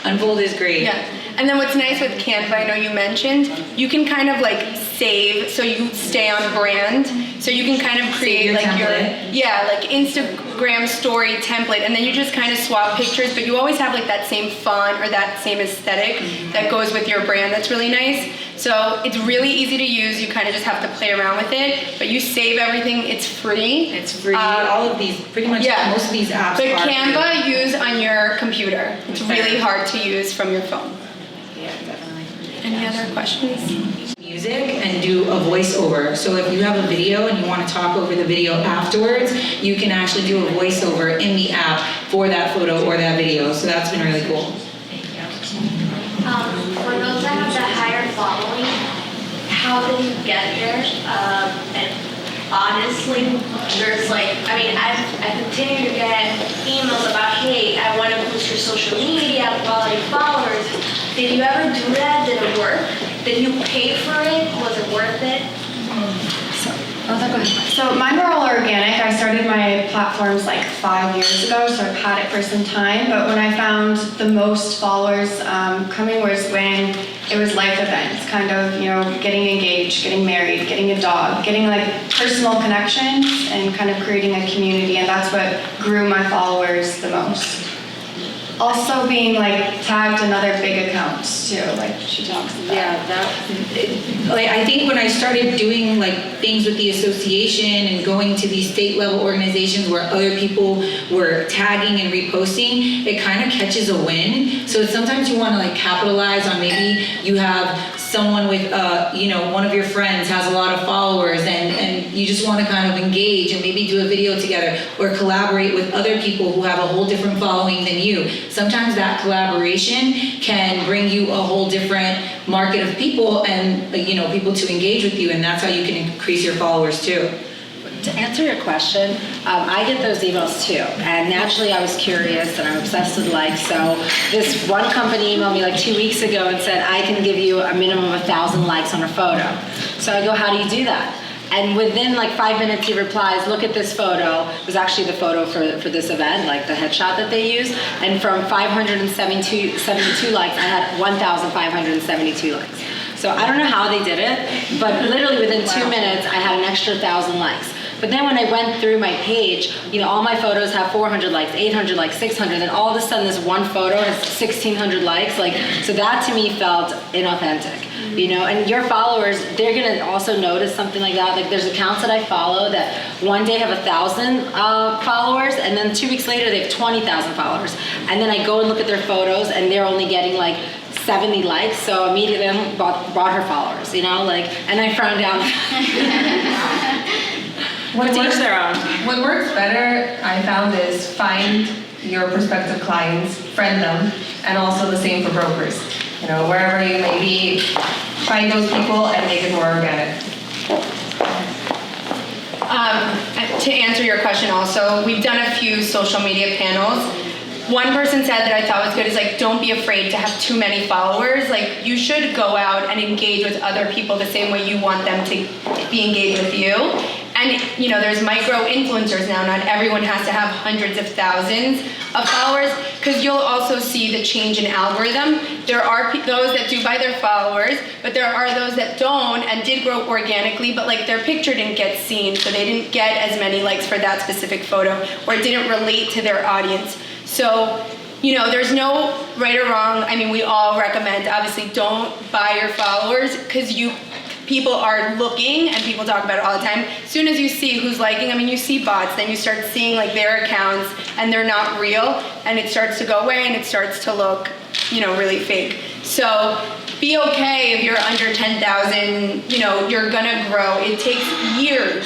Unfold is great. Yeah. And then what's nice with Canva, I know you mentioned, you can kind of like save so you stay on brand. So you can kind of create like like Instagram story template, and then you just kind of swap pictures, but you always have like that same font or that same aesthetic that goes with your brand. That's really nice. So it's really easy to use. You kind of just have to play around with it, but you save everything. It's free. It's free. All of these, pretty much most of these apps but are Canva, free. use on your computer. It's really hard to use from your phone. Yeah, definitely. Any other questions? Music and do a voiceover. So if you have a video and you want to talk over the video afterwards, you can actually do a voiceover in the app for that photo or that video. So that's been really cool. For those that have the higher following, how did you get there? And honestly, there's I continue to get emails about, hey, I want to boost your social media, quality followers. Did you ever do that? Did it work? Did you pay for it? Was it worth it? So mine were all organic. I started my platforms like 5 years ago, so I've had it for some time. But when I found the most followers coming was when it was life events, kind of, getting engaged, getting married, getting a dog, getting like personal connections and kind of creating a community. And that's what grew my followers the most. Also being like tagged in other big accounts too, like she talks about. Yeah, I think when I started doing like things with the association and going to these state level organizations where other people were tagging and reposting, it kind of catches a win. So sometimes you want to like capitalize on, maybe you have someone with one of your friends has a lot of followers and you just want to kind of engage and maybe do a video together or collaborate with other people who have a whole different following than you. Sometimes that collaboration can bring you a whole different market of people and people to engage with you, and that's how you can increase your followers too. To answer your question, I get those emails too, and naturally I was curious and I'm obsessed with likes. So this one company emailed me like 2 weeks ago and said, I can give you a minimum of 1,000 likes on a photo. So I go, how do you do that? And within like 5 minutes, he replies, look at this photo. It was actually the photo for this event, like the headshot that they used. And from 572 likes, I had 1,572 likes. So I don't know how they did it, but literally within 2 minutes, I had an extra 1,000 likes. But then when I went through my page, all my photos have 400 likes, 800 likes, 600, and all of a sudden this one photo has 1,600 likes. So that to me felt inauthentic, and your followers, they're gonna also notice something like that. Like there's accounts that I follow that one day have 1,000 followers, and then 2 weeks later they have 20,000 followers. And then I go and look at their photos and they're only getting like 70 likes, so immediately I bought her followers, and I frowned out. What works better, I found, is find your prospective clients, friend them, and also the same for brokers. Wherever you may be, find those people and make it more organic. To answer your question also, we've done a few social media panels. One person said that I thought was good is don't be afraid to have too many followers. You should go out and engage with other people the same way you want them to be engaged with you. And there's micro influencers now. Not everyone has to have hundreds of thousands of followers, because you'll also see the change in algorithm. There are those that do buy their followers, but there are those that don't and did grow organically, but their picture didn't get seen, so they didn't get as many likes for that specific photo, or it didn't relate to their audience. So, there's no right or wrong. I mean, we all recommend, obviously, don't buy your followers, because people are looking and people talk about it all the time. As soon as you see who's liking, you see bots, then you start seeing their accounts and they're not real, and it starts to go away and it starts to look, really fake. So be okay if you're under 10,000, you're gonna grow. It takes years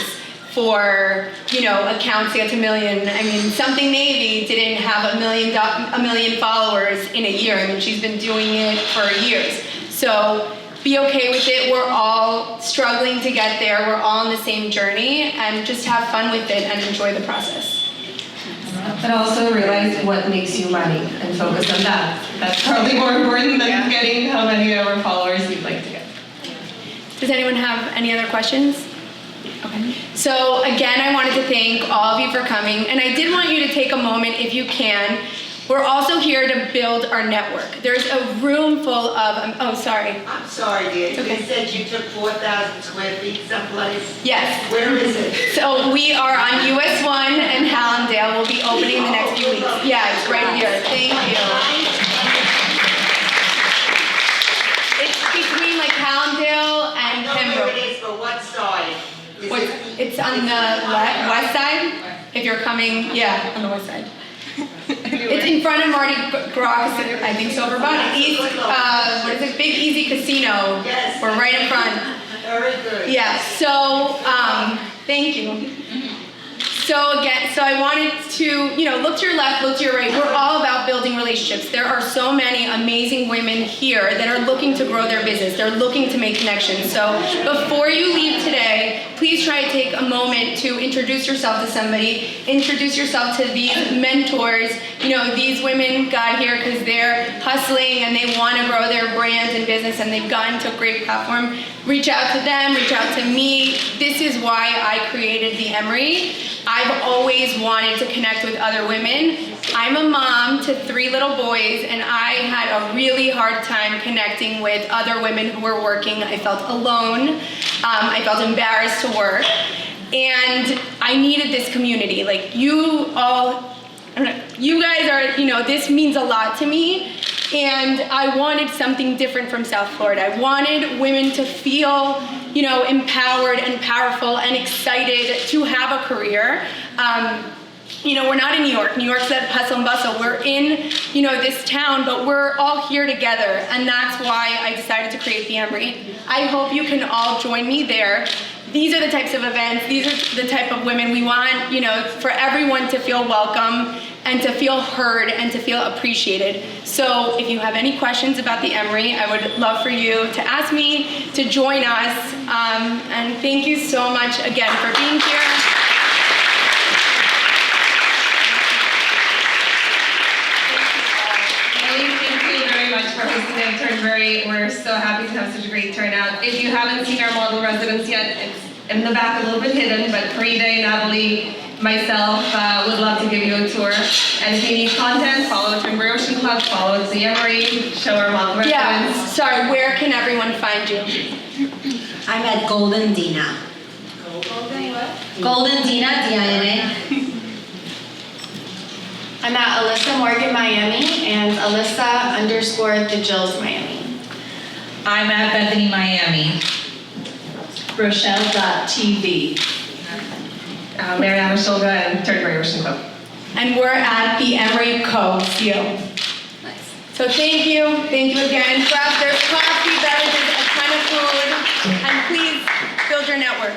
for accounts to get to 1 million. Something Navy didn't have a million followers in a year. She's been doing it for years. So be okay with it. We're all struggling to get there. We're all on the same journey, and just have fun with it and enjoy the process. But also realize what makes you money and focus on that. That's probably more important than getting how many of our followers you'd like to get. Does anyone have any other questions? Okay. So again, I wanted to thank all of you for coming, and I did want you to take a moment, if you can. We're also here to build our network. There's a room full of, I'm sorry, dear. Okay. You said you took 4,000 square feet someplace? Yes. Where is it? So we are on US 1 in Hallandale. We'll be opening in the next few weeks. Yeah, it's right here. Thank you. It's between Hallandale and Pembroke. Where it is, but what side? It's on the west side. If you're coming, on the west side. It's in front of Marty Grox, I think so, for about East, what is it, Big Easy Casino. Yes. We're right in front. Very good. Yeah, so, thank you. So again, I wanted to, look to your left, look to your right. We're all about building relationships. There are so many amazing women here that are looking to grow their business. They're looking to make connections. So before you leave today, please try to take a moment to introduce yourself to somebody. Introduce yourself to these mentors. These women got here because they're hustling and they want to grow their brand and business, and they've gotten to a great platform. Reach out to them, reach out to me. This is why I created the Emery. I've always wanted to connect with other women. I'm a mom to 3 little boys, and I had a really hard time connecting with other women who were working. I felt alone. I felt embarrassed to work. And I needed this community. You all, you guys are, this means a lot to me. And I wanted something different from South Florida. I wanted women to feel, empowered and powerful and excited to have a career. We're not in New York. New York's that hustle and bustle. We're in, this town, but we're all here together. And that's why I decided to create the Emery. I hope you can all join me there. These are the types of events. These are the type of women we want, for everyone to feel welcome and to feel heard and to feel appreciated. So if you have any questions about the Emery, I would love for you to ask me to join us. And thank you so much again for being here. For hosting at Turnberry. We're so happy to have such a great turnout. If you haven't seen our model residence yet, it's in the back, a little bit hidden, but Farida, Natalie, myself would love to give you a tour. And if you need content, follow the Trimbury Ocean Club, follow the Emery, show our mom residents. Yeah, sorry, where can everyone find you? I'm at Golden Dina. Golden what? Golden Dina, D-I-N-A. I'm at Alyssa Morgan Miami and Alyssa_the Miami. I'm at Bethany Miami. Rochelle.tv. Mariana Shulga and Turnberry Ocean Club. And we're at the Emery Co. CO. Nice. So thank you again. Grab, there's coffee, beverages, a ton of food, and please build your network.